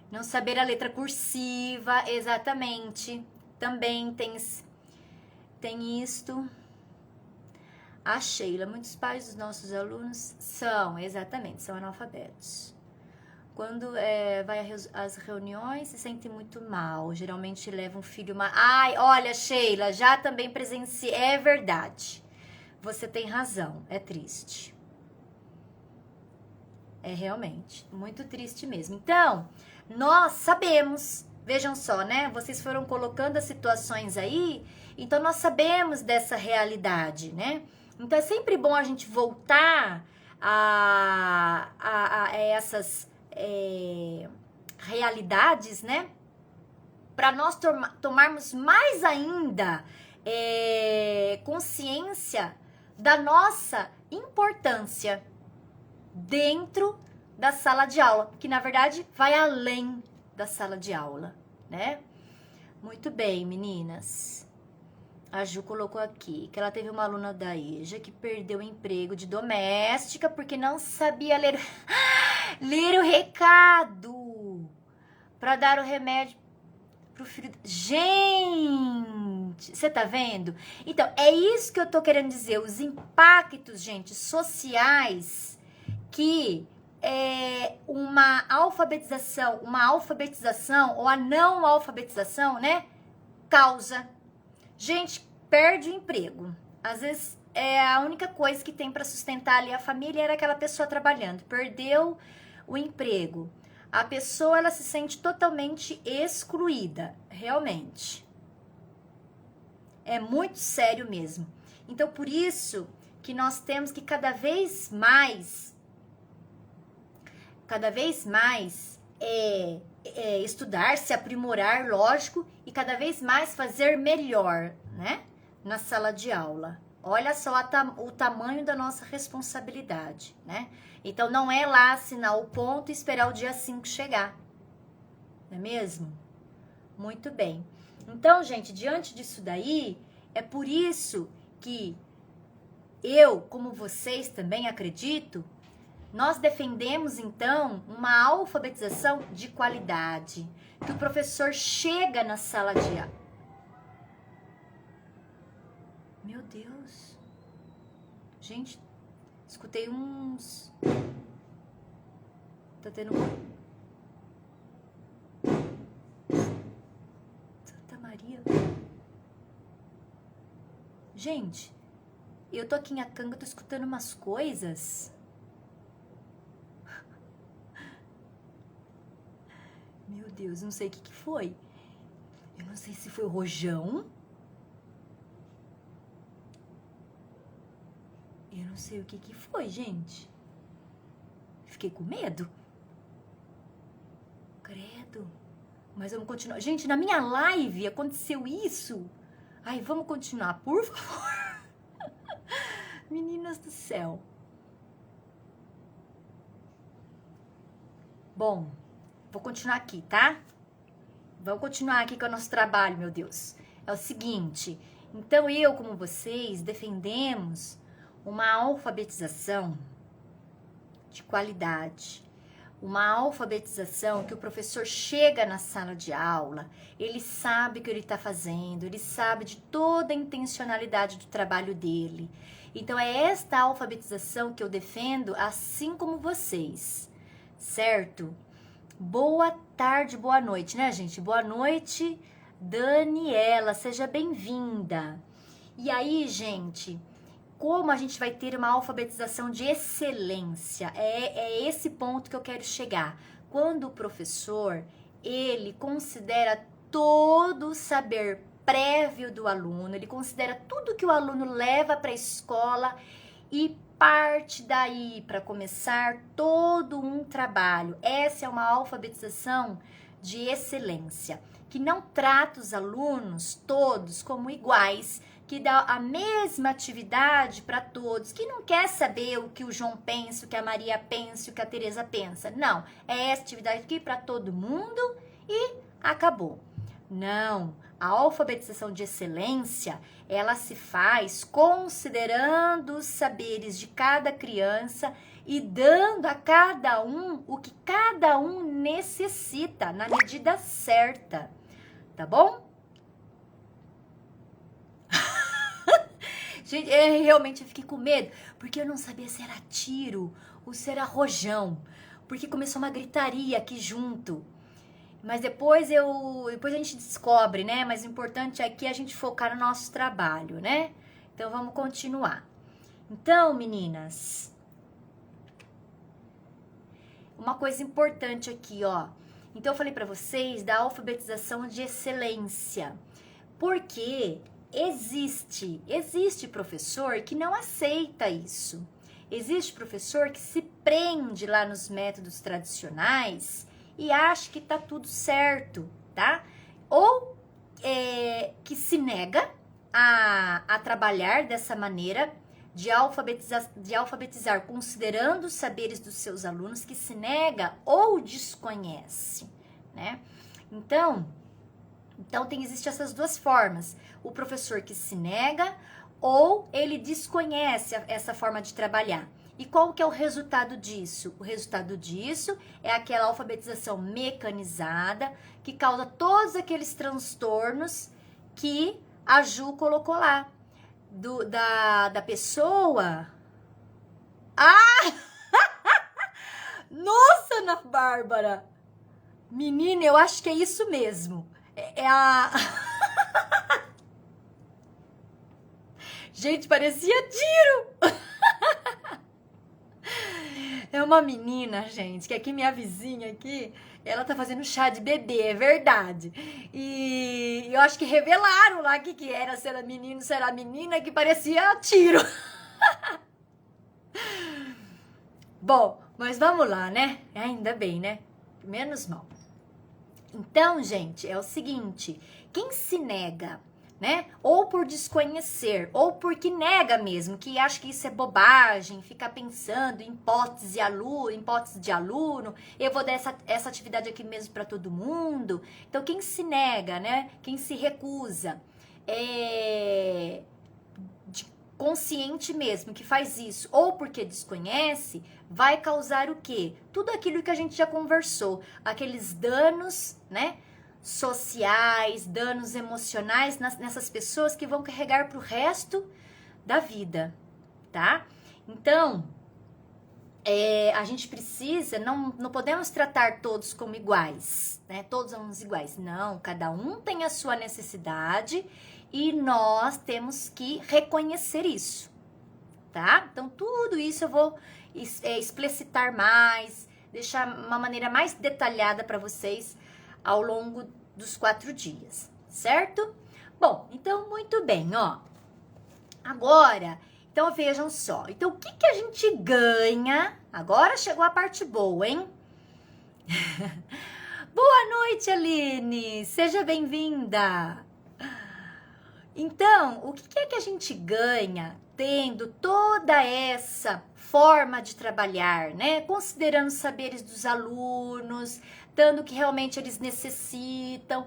Não saber a letra cursiva, exatamente. Também tem isto. A Sheila, muitos pais dos nossos alunos são analfabetos. Quando vai às reuniões, se sente muito mal. Geralmente leva um filho... Ai, olha, Sheila, já também presenciei. É verdade. Você tem razão, é triste. É realmente muito triste mesmo. Então, nós sabemos, vejam só, né? Vocês foram colocando as situações aí, então nós sabemos dessa realidade, né? Então é sempre bom a gente voltar a essas realidades, né? Para nós tomarmos mais ainda consciência da nossa importância dentro da sala de aula, que na verdade vai além da sala de aula, né? Muito bem, meninas. A Ju colocou aqui que ela teve uma aluna da EJA que perdeu o emprego de doméstica porque não sabia ler o recado para dar o remédio pro filho. Gente, você tá vendo? Então, é isso que eu tô querendo dizer, os impactos, gente, sociais que uma alfabetização ou a não alfabetização, né, causa. Gente, perde o emprego. Às vezes é a única coisa que tem para sustentar ali a família era aquela pessoa trabalhando. Perdeu o emprego. A pessoa, ela se sente totalmente excluída, realmente. É muito sério mesmo. Então, por isso que nós temos que cada vez mais estudar, se aprimorar, lógico, e cada vez mais fazer melhor, né? Na sala de aula. Olha só o tamanho da nossa responsabilidade, né? Então, não é lá assinar o ponto e esperar o dia 5 chegar. Não é mesmo? Muito bem. Então, gente, diante disso daí, é por isso que eu, como vocês também acredito, nós defendemos, então, uma alfabetização de qualidade. Que o professor chega na sala de aula. Meu Deus. Gente, escutei uns... Tá tendo... Santa Maria. Gente, eu tô aqui em Acanga, tô escutando umas coisas... Meu Deus, não sei o que foi. Eu não sei se foi o rojão. Eu não sei o que foi, gente. Fiquei com medo. Credo. Mas vamos continuar. Gente, na minha live aconteceu isso. Ai, vamos continuar, por favor. Meninas do céu. Bom... Vou continuar aqui, tá? Vamos continuar aqui com o nosso trabalho, meu Deus. É o seguinte, então eu, como vocês, defendemos uma alfabetização de qualidade. Uma alfabetização que o professor chega na sala de aula, ele sabe o que ele está fazendo, ele sabe de toda a intencionalidade do trabalho dele. Então é esta alfabetização que eu defendo, assim como vocês, certo? Boa tarde, boa noite, né, gente? Boa noite, Daniela, seja bem-vinda. E aí, gente, como a gente vai ter uma alfabetização de excelência? É esse ponto que eu quero chegar. Quando o professor, ele considera todo o saber prévio do aluno, ele considera tudo que o aluno leva para a escola e parte daí para começar todo um trabalho. Essa é uma alfabetização de excelência, que não trata os alunos todos como iguais, que dá a mesma atividade para todos, que não quer saber o que o João pensa, o que a Maria pensa, o que a Teresa pensa. Não, é essa atividade aqui para todo mundo e acabou. Não, a alfabetização de excelência, ela se faz considerando os saberes de cada criança e dando a cada um o que cada um necessita, na medida certa, tá bom? Gente, realmente eu fiquei com medo, porque eu não sabia se era tiro ou se era rojão, porque começou uma gritaria aqui junto. Mas depois a gente descobre, né? Mas o importante aqui é a gente focar no nosso trabalho, né? Então, vamos continuar. Então, meninas, uma coisa importante aqui, ó. Então, eu falei pra vocês da alfabetização de excelência. Porque existe professor que não aceita isso. Existe professor que se prende lá nos métodos tradicionais e acha que tá tudo certo, tá? Ou que se nega a trabalhar dessa maneira de alfabetizar, considerando os saberes dos seus alunos, que se nega ou desconhece, né? Então existem essas duas formas. O professor que se nega ou ele desconhece essa forma de trabalhar. E qual que é o resultado disso? O resultado disso é aquela alfabetização mecanizada que causa todos aqueles transtornos que a Ju colocou lá. Da pessoa. Ah! Nossa, Ana Bárbara! Menina, eu acho que é isso mesmo. É a... Gente, parecia tiro! É uma menina, gente, que aqui minha vizinha aqui, ela tá fazendo chá de bebê, é verdade. E eu acho que revelaram lá que era, se era menino, se era menina, que parecia tiro. Bom, mas vamos lá, né? Ainda bem, né? Menos mal. Então, gente, é o seguinte, quem se nega, né? Ou por desconhecer, ou porque nega mesmo, que acha que isso é bobagem, fica pensando em hipótese de aluno, eu vou dar essa atividade aqui mesmo para todo mundo. Então, quem se nega, né? Quem se recusa, consciente mesmo que faz isso, ou porque desconhece, vai causar o quê? Tudo aquilo que a gente já conversou, aqueles danos, né? Sociais, danos emocionais nessas pessoas que vão carregar pro resto da vida, tá? Então, a gente precisa, não podemos tratar todos como iguais, né? Todos alunos iguais. Não, cada um tem a sua necessidade e nós temos que reconhecer isso, tá? Então, tudo isso eu vou explicitar mais, deixar uma maneira mais detalhada para vocês ao longo dos 4 dias, certo? Bom, então, muito bem, ó. Agora, então, vejam só. Então, o que a gente ganha? Agora chegou a parte boa, hein? Boa noite, Aline! Seja bem-vinda! Então, o que é que a gente ganha tendo toda essa forma de trabalhar, né? Considerando os saberes dos alunos, dando o que realmente eles necessitam,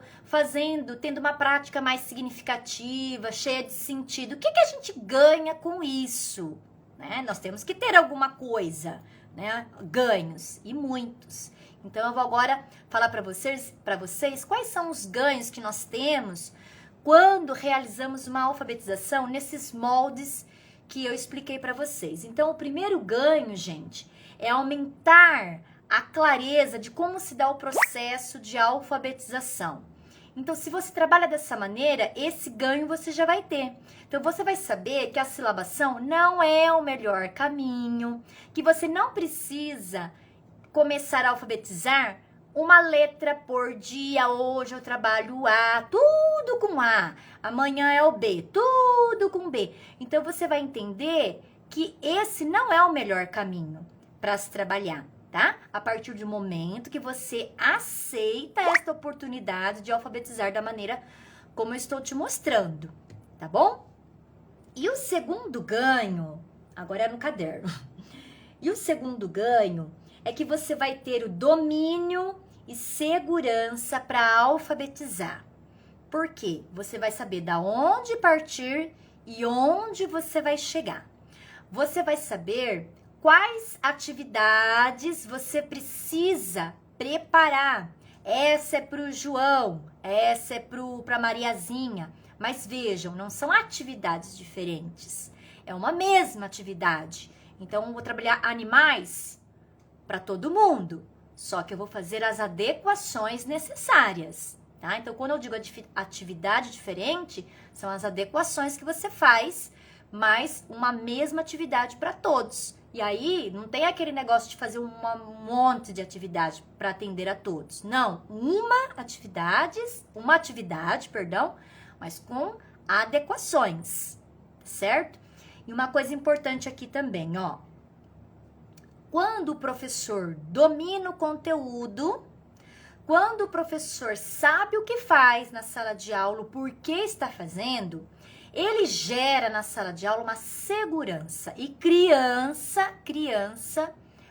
tendo uma prática mais significativa, cheia de sentido. O que a gente ganha com isso? Né? Nós temos que ter alguma coisa, né? Ganhos, e muitos. Então, eu vou agora falar para vocês quais são os ganhos que nós temos quando realizamos uma alfabetização nesses moldes que eu expliquei para vocês. Então, o primeiro ganho, gente, é aumentar a clareza de como se dá o processo de alfabetização. Então, se você trabalha dessa maneira, esse ganho você já vai ter. Então, você vai saber que a silabação não é o melhor caminho, que você não precisa começar a alfabetizar uma letra por dia. Hoje eu trabalho o A, tudo com A. Amanhã é o B, tudo com B. Então, você vai entender que esse não é o melhor caminho para se trabalhar, tá? A partir do momento que você aceita esta oportunidade de alfabetizar da maneira como eu estou te mostrando, tá bom? E o segundo ganho, agora é no caderno. E o segundo ganho é que você vai ter o domínio e segurança para alfabetizar. Por quê? Você vai saber da onde partir e onde você vai chegar. Você vai saber quais atividades você precisa preparar. Essa é para o João, essa é para Mariazinha. Mas vejam, não são atividades diferentes. É uma mesma atividade. Então, eu vou trabalhar animais para todo mundo. Só que eu vou fazer as adequações necessárias, tá? Então, quando eu digo atividade diferente, são as adequações que você faz, mas uma mesma atividade para todos. E aí, não tem aquele negócio de fazer um monte de atividade para atender a todos. Não, uma atividade, mas com adequações, certo? E uma coisa importante aqui também, ó. Quando o professor domina o conteúdo, quando o professor sabe o que faz na sala de aula, o porquê está fazendo, ele gera na sala de aula uma segurança. E criança,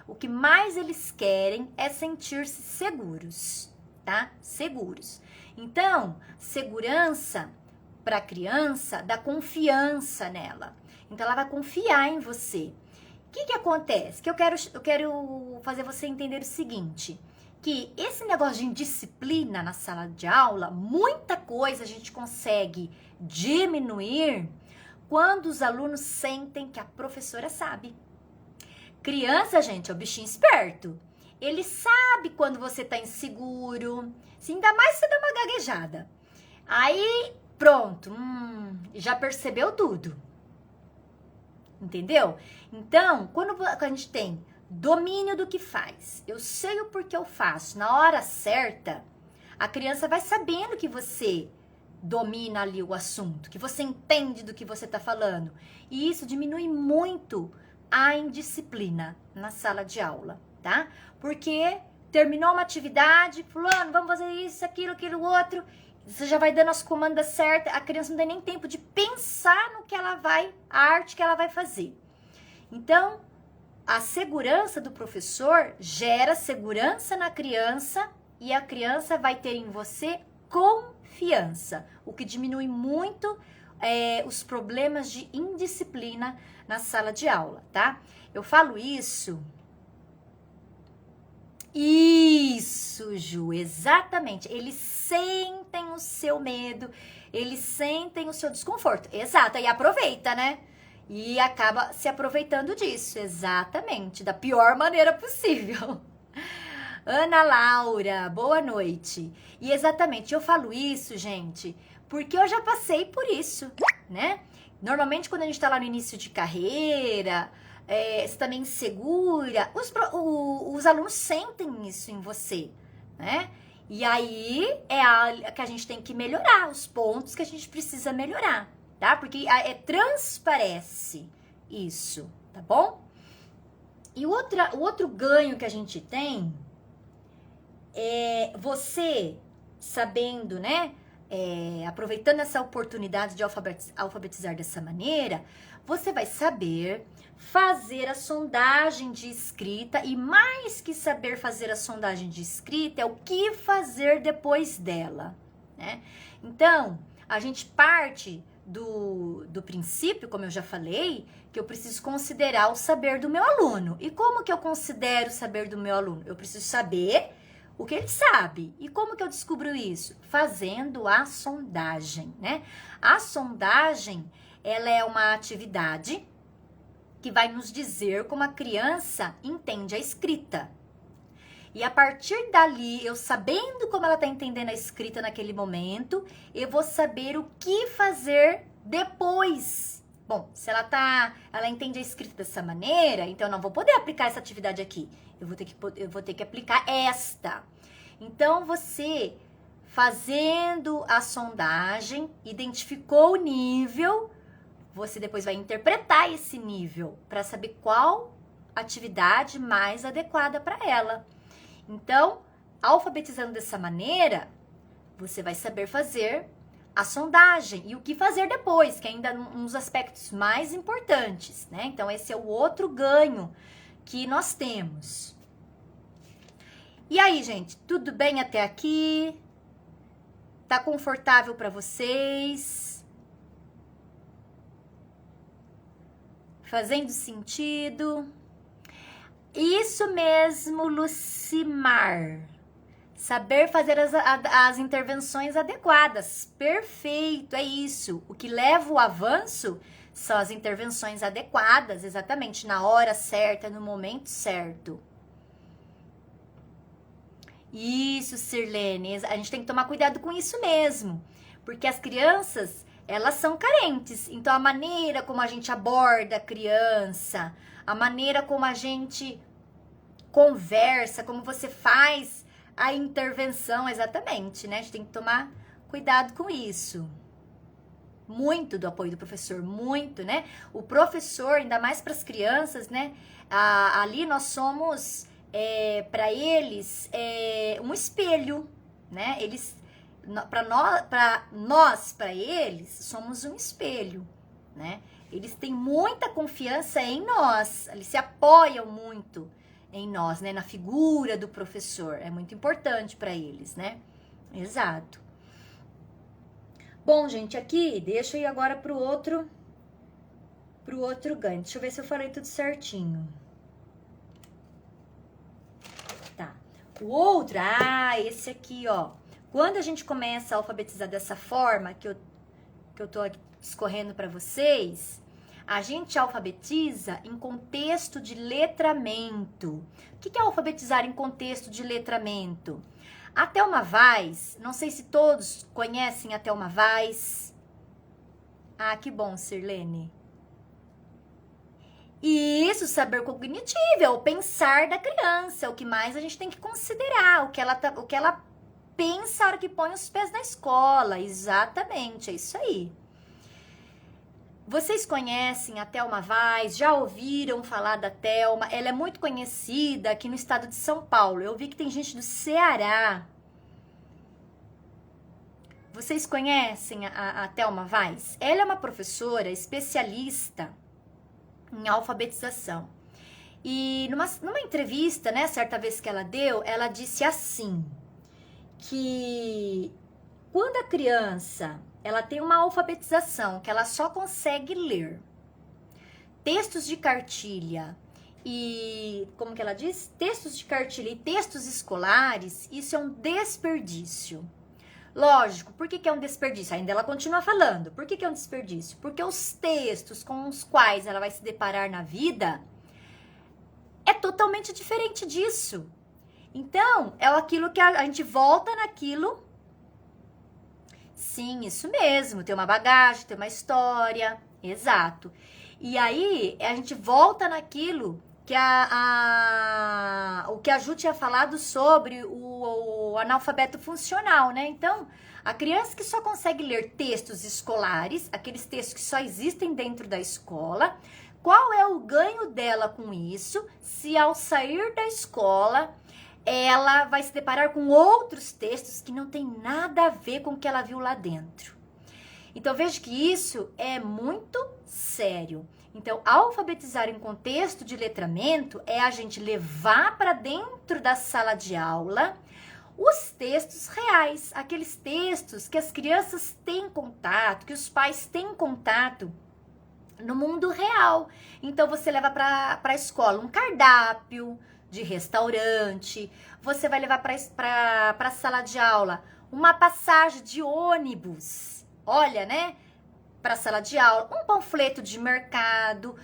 o que mais eles querem é sentir-se seguros, tá? Seguros. Então, segurança para a criança dá confiança nela. Então, ela vai confiar em você. O que acontece? Que eu quero fazer você entender o seguinte, que esse negócio de indisciplina na sala de aula, muita coisa a gente consegue diminuir quando os alunos sentem que a professora sabe. Criança, gente, é o bichinho esperto. Ele sabe quando você tá inseguro, se ainda mais você dá uma gaguejada. Aí, pronto, já percebeu tudo. Entendeu? Então, quando a gente tem domínio do que faz, eu sei o porquê eu faço, na hora certa, a criança vai sabendo que você domina ali o assunto, que você entende do que você está falando. E isso diminui muito a indisciplina na sala de aula, tá? Porque terminou uma atividade, fulano, vamos fazer isso, aquilo, outro. Você já vai dando as comandas certas, a criança não tem nem tempo de pensar no que ela vai, a arte que ela vai fazer. Então, a segurança do professor gera segurança na criança e a criança vai ter em você confiança, o que diminui muito os problemas de indisciplina na sala de aula, tá? Eu falo isso... Isso, Ju, exatamente. Eles sentem o seu medo, eles sentem o seu desconforto. Exato, e aproveita, né? E acaba se aproveitando disso, exatamente, da pior maneira possível. Ana Laura, boa noite. E exatamente, eu falo isso, gente, porque eu já passei por isso, né? Normalmente, quando a gente tá lá no início de carreira... você também insegura, os alunos sentem isso em você, né? E aí que a gente tem que melhorar, os pontos que a gente precisa melhorar, tá? Porque transparece isso, tá bom? E o outro ganho que a gente tem é você sabendo, né? Aproveitando essa oportunidade de alfabetizar dessa maneira, você vai saber fazer a sondagem de escrita e mais que saber fazer a sondagem de escrita é o que fazer depois dela, né? Então, a gente parte do princípio, como eu já falei, que eu preciso considerar o saber do meu aluno. E como que eu considero o saber do meu aluno? Eu preciso saber o que ele sabe. E como que eu descubro isso? Fazendo a sondagem, né? A sondagem, ela é uma atividade que vai nos dizer como a criança entende a escrita. E a partir dali, eu sabendo como ela está entendendo a escrita naquele momento, eu vou saber o que fazer depois. Bom, se ela entende a escrita dessa maneira, então eu não vou poder aplicar essa atividade aqui. Eu vou ter que aplicar esta. Então, você fazendo a sondagem, identificou o nível, você depois vai interpretar esse nível para saber qual atividade mais adequada para ela. Então, alfabetizando dessa maneira, você vai saber fazer a sondagem e o que fazer depois, que ainda é um dos aspectos mais importantes, né? Então, esse é o outro ganho que nós temos. E aí, gente, tudo bem até aqui? Tá confortável para vocês? Fazendo sentido? Isso mesmo, Lucimar. Saber fazer as intervenções adequadas. Perfeito, é isso. O que leva o avanço são as intervenções adequadas, exatamente, na hora certa, no momento certo. Isso, Sirlene, a gente tem que tomar cuidado com isso mesmo, porque as crianças, elas são carentes, então a maneira como a gente aborda a criança, a maneira como a gente conversa, como você faz a intervenção, exatamente, né? A gente tem que tomar cuidado com isso. muito do apoio do professor, muito, né? O professor, ainda mais para as crianças, né? Ali nós somos, para eles, um espelho, né? Para eles, somos um espelho, né? Eles têm muita confiança em nós, eles se apoiam muito em nós, né? Na figura do professor, é muito importante para eles, né? Exato. Bom, gente, aqui, deixa eu ir agora pro outro ganho. Deixa eu ver se eu falei tudo certinho. Tá. O outro, esse aqui, ó. Quando a gente começa a alfabetizar dessa forma, que eu tô aqui escorrendo para vocês, a gente alfabetiza em contexto de letramento. O que é alfabetizar em contexto de letramento? A Thelma Vaz, não sei se todos conhecem a Thelma Vaz. Ah, que bom, Sirlene. E isso, saber cognitivo, é o pensar da criança, é o que mais a gente tem que considerar, o que ela pensa na hora que põe os pés na escola. Exatamente, é isso aí. Vocês conhecem a Thelma Vaz? Já ouviram falar da Thelma? Ela é muito conhecida aqui no estado de São Paulo. Eu vi que tem gente do Ceará. Vocês conhecem a Thelma Vaz? Ela é uma professora especialista em alfabetização. E numa entrevista, né, certa vez que ela deu, ela disse assim, que quando a criança ela tem uma alfabetização que ela só consegue ler textos de cartilha e, como que ela diz? Textos de cartilha e textos escolares, isso é um desperdício. Lógico, por que é um desperdício? Ainda ela continua falando. Por que é um desperdício? Porque os textos com os quais ela vai se deparar na vida é totalmente diferente disso. Então, é aquilo que a gente volta naquilo. Sim, isso mesmo, tem uma bagagem, tem uma história, exato. E aí, a gente volta naquilo que o que a Ju tinha falado sobre o analfabeto funcional, né? Então, a criança que só consegue ler textos escolares, aqueles textos que só existem dentro da escola, qual é o ganho dela com isso, se ao sair da escola ela vai se deparar com outros textos que não tem nada a ver com o que ela viu lá dentro. Então, veja que isso é muito sério. Então, alfabetizar em contexto de letramento é a gente levar para dentro da sala de aula os textos reais, aqueles textos que as crianças têm contato, que os pais têm contato no mundo real. Então, você leva para a escola um cardápio de restaurante, você vai levar para a sala de aula uma passagem de ônibus, olha, né? Para a sala de aula, um panfleto de mercado,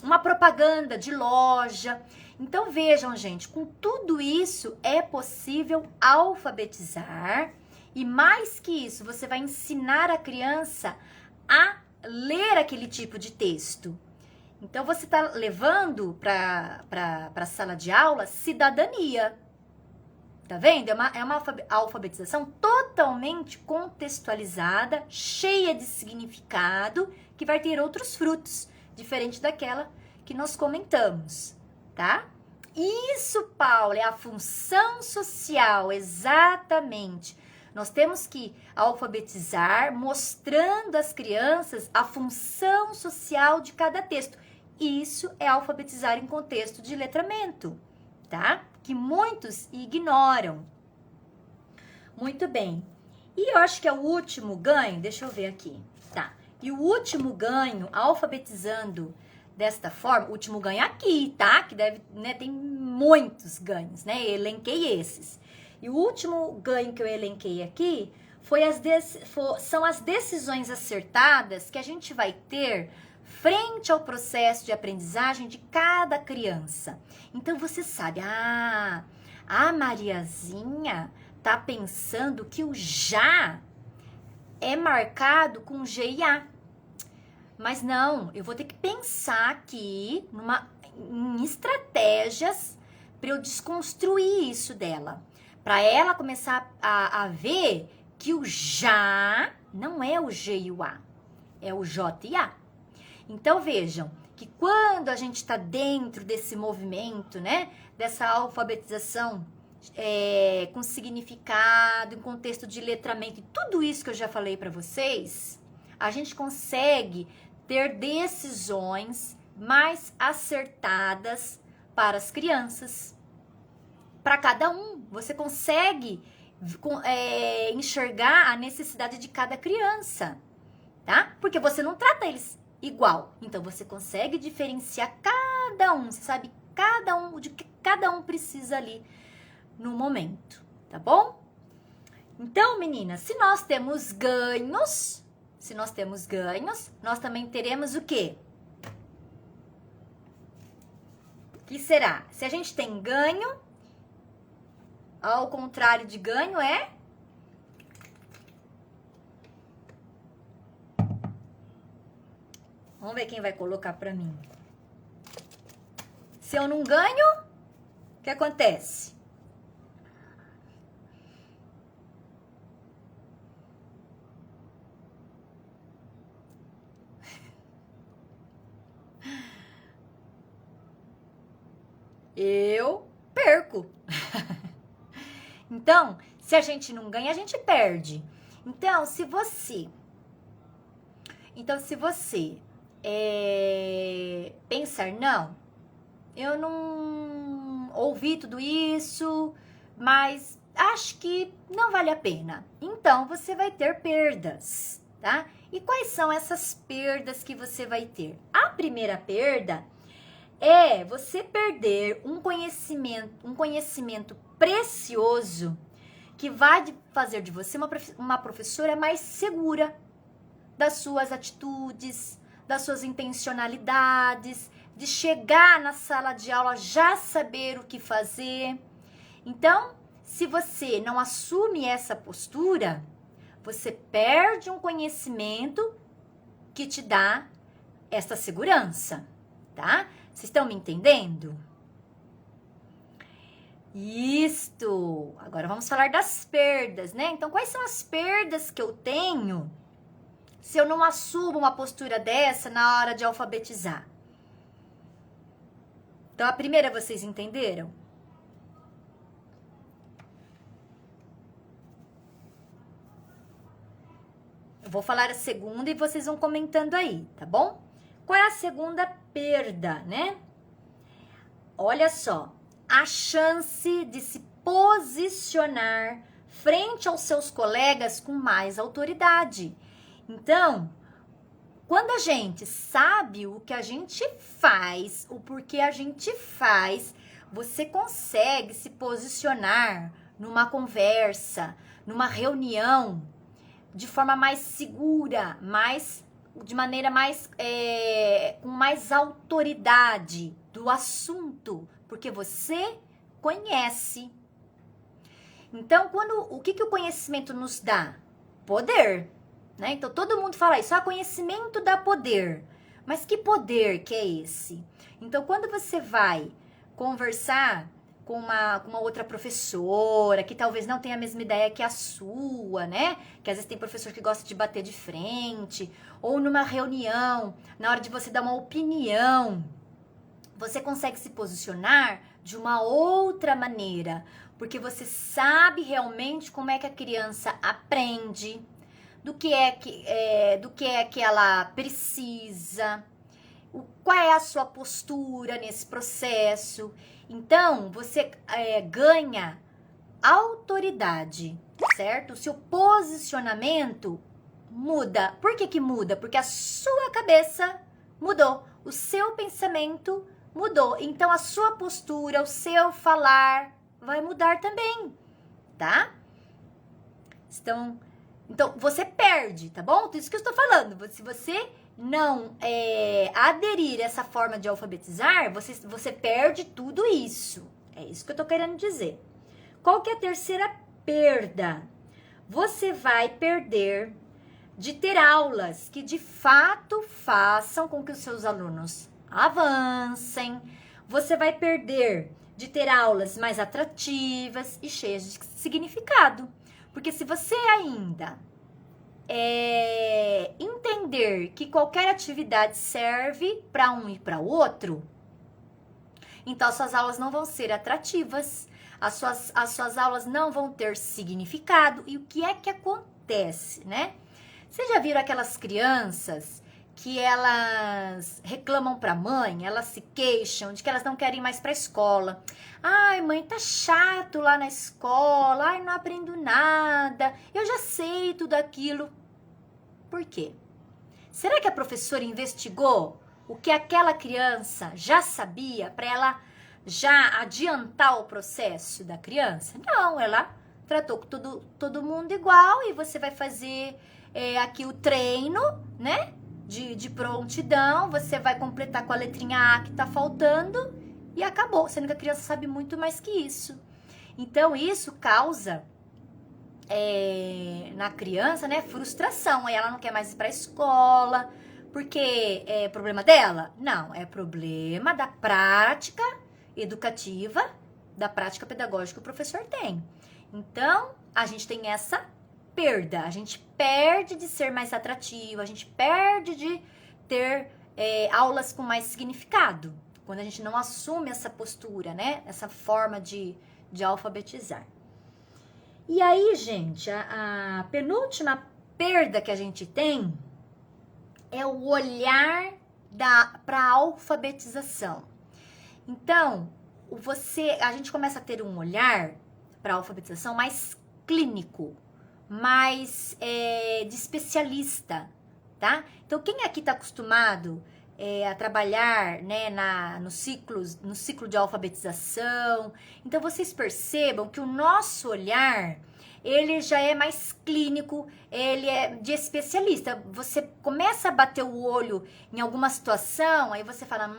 uma propaganda de loja. Então vejam, gente, com tudo isso é possível alfabetizar e mais que isso, você vai ensinar a criança a ler aquele tipo de texto. Então, você está levando para a sala de aula cidadania. Tá vendo? É uma alfabetização totalmente contextualizada, cheia de significado, que vai ter outros frutos, diferente daquela que nós comentamos, tá? Isso, Paula, é a função social, exatamente. Nós temos que alfabetizar, mostrando às crianças a função social de cada texto. Isso é alfabetizar em contexto de letramento, tá? Que muitos ignoram. Muito bem. E eu acho que é o último ganho, deixa eu ver aqui, tá? E o último ganho, alfabetizando desta forma, o último ganho aqui, tá? Que deve, né, tem muitos ganhos, né? Eu elenquei esses. E o último ganho que eu elenquei aqui são as decisões acertadas que a gente vai ter frente ao processo de aprendizagem de cada criança. Então, você sabe, a Mariazinha tá pensando que o já é marcado com G e A. Mas não, eu vou ter que pensar aqui em estratégias para eu desconstruir isso dela. Para ela começar a ver que o já não é o G e o A, é o J e A. Então, vejam que quando a gente está dentro desse movimento, né, dessa alfabetização com significado, em contexto de letramento, e tudo isso que eu já falei para vocês, a gente consegue ter decisões mais acertadas para as crianças. Para cada um, você consegue enxergar a necessidade de cada criança, tá? Porque você não trata eles igual. Então, você consegue diferenciar cada um. Você sabe o que cada um precisa ali no momento, tá bom? Então, meninas, se nós temos ganhos, nós também teremos o quê? O que será? Se a gente tem ganho, ao contrário de ganho é... Vamos ver quem vai colocar pra mim. Se eu não ganho, o que acontece? Eu perco. Então, se a gente não ganha, a gente perde. Então, se você pensar, não, eu não ouvi tudo isso, mas acho que não vale a pena. Então, você vai ter perdas, tá? E quais são essas perdas que você vai ter? A primeira perda é você perder um conhecimento precioso que vai fazer de você uma professora mais segura das suas atitudes, das suas intencionalidades, de chegar na sala de aula já saber o que fazer. Então, se você não assume essa postura, você perde um conhecimento que te dá essa segurança, tá? Vocês estão me entendendo? Isto! Agora vamos falar das perdas, né? Então, quais são as perdas que eu tenho se eu não assumo uma postura dessa na hora de alfabetizar? Então, a primeira vocês entenderam? Eu vou falar a segunda e vocês vão comentando aí, tá bom? Qual é a segunda perda, né? Olha só, a chance de se posicionar frente aos seus colegas com mais autoridade. Então, quando a gente sabe o que a gente faz, o porquê a gente faz, você consegue se posicionar numa conversa, numa reunião, de forma mais segura, de maneira mais, com mais autoridade do assunto, porque você conhece. Então, o que o conhecimento nos dá? Poder, né? Então, todo mundo fala isso, conhecimento dá poder. Mas que poder que é esse? Então, quando você vai conversar com uma outra professora, que talvez não tenha a mesma ideia que a sua, né? Que às vezes tem professor que gosta de bater de frente, ou numa reunião, na hora de você dar uma opinião, você consegue se posicionar de uma outra maneira, porque você sabe realmente como é que a criança aprende, do que é que ela precisa, qual é a sua postura nesse processo. Então, você ganha autoridade, certo? O seu posicionamento muda. Por que muda? Porque a sua cabeça mudou, o seu pensamento mudou. Então, a sua postura, o seu falar vai mudar também, tá? Então, você perde, tá bom? Isso que eu estou falando. Se você não aderir a essa forma de alfabetizar, você perde tudo isso. É isso que eu tô querendo dizer. Qual que é a terceira perda? Você vai perder de ter aulas que de fato façam com que os seus alunos avancem. Você vai perder de ter aulas mais atrativas e cheias de significado. Porque se você ainda entender que qualquer atividade serve para um e para o outro, então as suas aulas não vão ser atrativas, as suas aulas não vão ter significado. E o que é que acontece, né? Vocês já viram aquelas crianças que elas reclamam para a mãe, elas se queixam de que elas não querem mais para a escola. Ai, mãe, tá chato lá na escola, ai, não aprendo nada, eu já sei tudo aquilo. Por quê? Será que a professora investigou o que aquela criança já sabia para ela já adiantar o processo da criança? Não, ela tratou com todo mundo igual e você vai fazer aqui o treino, né? De prontidão, você vai completar com a letrinha A que tá faltando e acabou, sendo que a criança sabe muito mais que isso. Então, isso causa na criança, né, frustração. Aí ela não quer mais ir pra escola, porque é problema dela? Não, é problema da prática educativa, da prática pedagógica que o professor tem. Então, a gente tem essa perda, a gente perde de ser mais atrativo, a gente perde de ter aulas com mais significado, quando a gente não assume essa postura, né, essa forma de alfabetizar. E aí, gente, a penúltima perda que a gente tem é o olhar para a alfabetização. Então, a gente começa a ter um olhar para a alfabetização mais clínico, mais de especialista, tá? Então, quem aqui está acostumado a trabalhar, né, no ciclo de alfabetização, então vocês percebam que o nosso olhar, ele já é mais clínico, ele é de especialista. Você começa a bater o olho em alguma situação, aí você fala,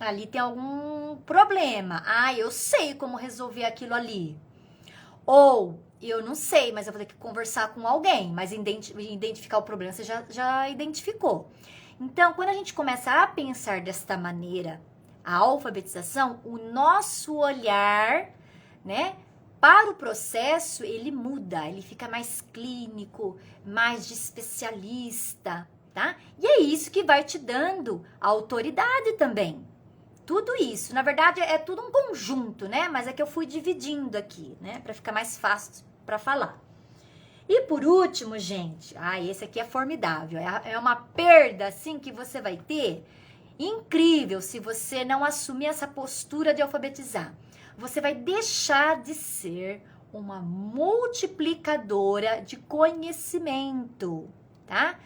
ali tem algum problema. Ah, eu sei como resolver aquilo ali. Ou, eu não sei, mas eu vou ter que conversar com alguém, mas identificar o problema você já identificou. Então, quando a gente começa a pensar desta maneira, a alfabetização, o nosso olhar, né, para o processo, ele muda, ele fica mais clínico, mais de especialista, tá? E é isso que vai te dando autoridade também. Tudo isso, na verdade, é tudo um conjunto, né? Mas é que eu fui dividindo aqui, né, para ficar mais fácil para falar. E por último, gente, esse aqui é formidável, é uma perda, assim, que você vai ter, incrível, se você não assumir essa postura de alfabetizar. Você vai deixar de ser uma multiplicadora de conhecimento, tá?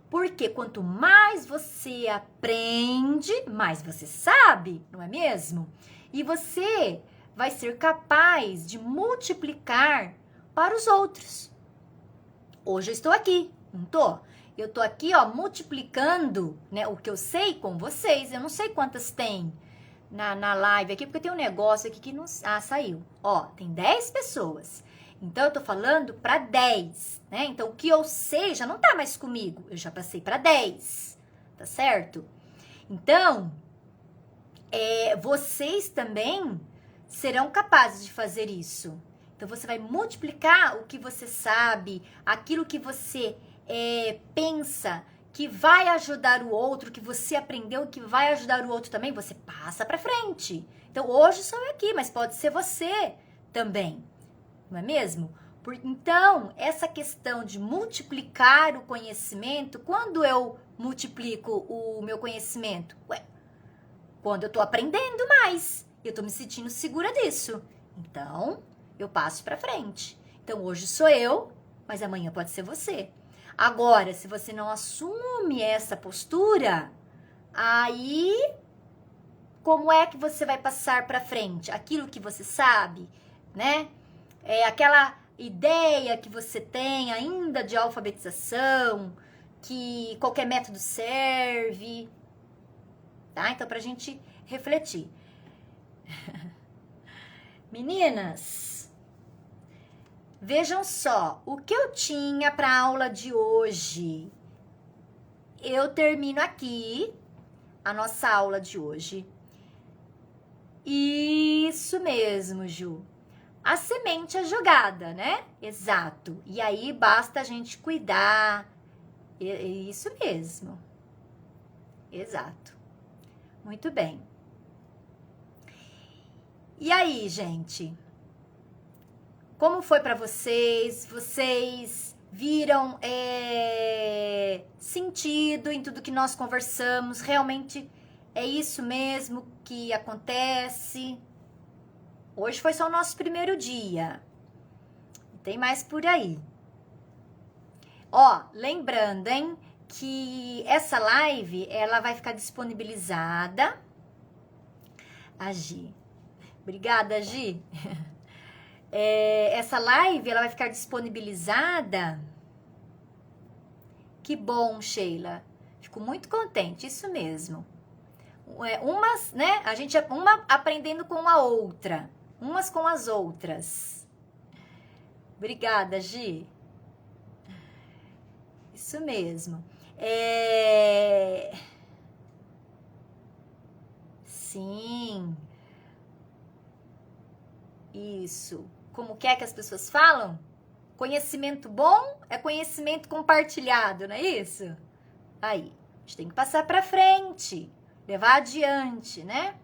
Porque quanto mais você aprende, mais você sabe, não é mesmo? E você vai ser capaz de multiplicar para os outros. Hoje eu estou aqui, não tô? Eu tô aqui, ó, multiplicando, né, o que eu sei com vocês. Eu não sei quantas tem na live aqui, porque tem um negócio aqui que não... saiu. Ó, tem 10 pessoas. Então, eu tô falando para 10, né? Então, o que eu sei já não tá mais comigo. Eu já passei para 10, tá certo? Então, vocês também serão capazes de fazer isso. Então, você vai multiplicar o que você sabe, aquilo que você pensa que vai ajudar o outro, que você aprendeu que vai ajudar o outro também, você passa para frente. Então, hoje sou eu aqui, mas pode ser você também, não é mesmo? Então, essa questão de multiplicar o conhecimento, quando eu multiplico o meu conhecimento? Quando eu tô aprendendo mais, eu tô me sentindo segura disso. Então, eu passo para frente. Então, hoje sou eu, mas amanhã pode ser você. Agora, se você não assume essa postura, aí como é que você vai passar para frente? Aquilo que você sabe, né? Aquela ideia que você tem ainda de alfabetização, que qualquer método serve, tá? Então, pra gente refletir. Meninas, vejam só, o que eu tinha para a aula de hoje. Eu termino aqui a nossa aula de hoje. Isso mesmo, Ju. a semente é jogada, né? Exato. E aí basta a gente cuidar. Isso mesmo. Exato. Muito bem. E aí, gente? Como foi para vocês? Vocês viram sentido em tudo que nós conversamos? Realmente é isso mesmo que acontece? Hoje foi só o nosso primeiro dia. Tem mais por aí. Ó, lembrando, hein, que essa live, ela vai ficar disponibilizada. A Gi. Obrigada, Gi. Essa live, ela vai ficar disponibilizada. Que bom, Sheila. Fico muito contente, isso mesmo. Umas, né, a gente uma aprendendo com a outra. Umas com as outras. Obrigada, Gi. Isso mesmo. Sim. Isso. Como que é que as pessoas falam? Conhecimento bom é conhecimento compartilhado, não é isso? Aí, a gente tem que passar para frente, levar adiante, né?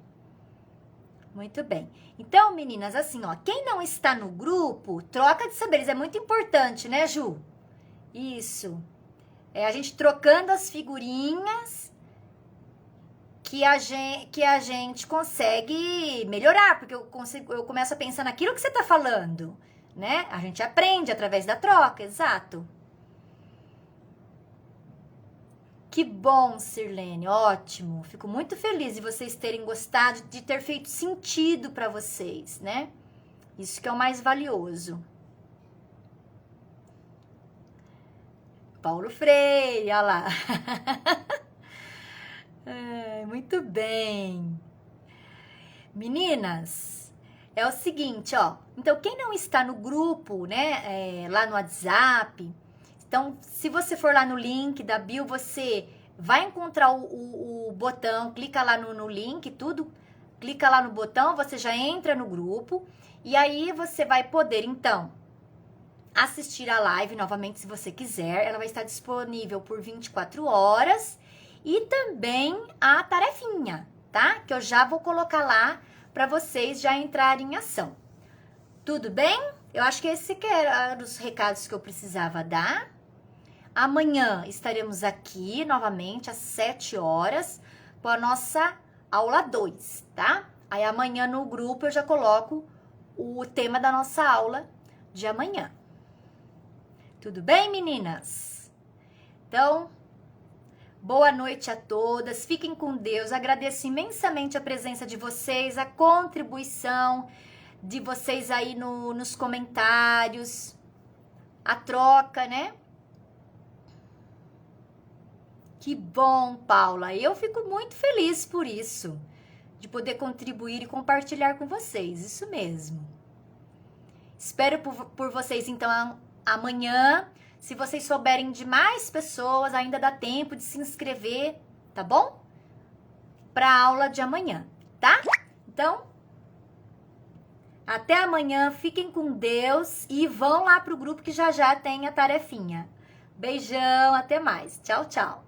Muito bem. Então, meninas, assim, ó, quem não está no grupo, troca de saberes. É muito importante, né, Ju? Isso. A gente trocando as figurinhas que a gente consegue melhorar, porque eu começo a pensar naquilo que você está falando, né? A gente aprende através da troca, exato. Que bom, Sirlene, ótimo. Fico muito feliz de vocês terem gostado, de ter feito sentido para vocês, né? Isso que é o mais valioso. Paulo Freire, olha lá. Muito bem. Meninas, é o seguinte, ó. Então, quem não está no grupo, né, lá no WhatsApp, então, se você for lá no link da bio, você vai encontrar o botão, clica lá no link, tudo, clica lá no botão, você já entra no grupo, e aí você vai poder, então, assistir a live novamente, se você quiser. Ela vai estar disponível por 24 horas, e também a tarefinha, tá? Que eu já vou colocar lá para vocês já entrarem em ação. Tudo bem? Eu acho que esse que eram os recados que eu precisava dar. Amanhã estaremos aqui novamente às 7 horas com a nossa aula 2, tá? Aí amanhã no grupo eu já coloco o tema da nossa aula de amanhã. Tudo bem, meninas? Então, boa noite a todas, fiquem com Deus. Agradeço imensamente a presença de vocês, a contribuição de vocês aí nos comentários, a troca, né? Que bom, Paula. Eu fico muito feliz por isso, de poder contribuir e compartilhar com vocês, isso mesmo. Espero por vocês, então, amanhã. Se vocês souberem de mais pessoas, ainda dá tempo de se inscrever, tá bom? Para a aula de amanhã, tá? Então, até amanhã, fiquem com Deus e vão lá pro grupo que já tem a tarefinha. Beijão, até mais. Tchau, tchau.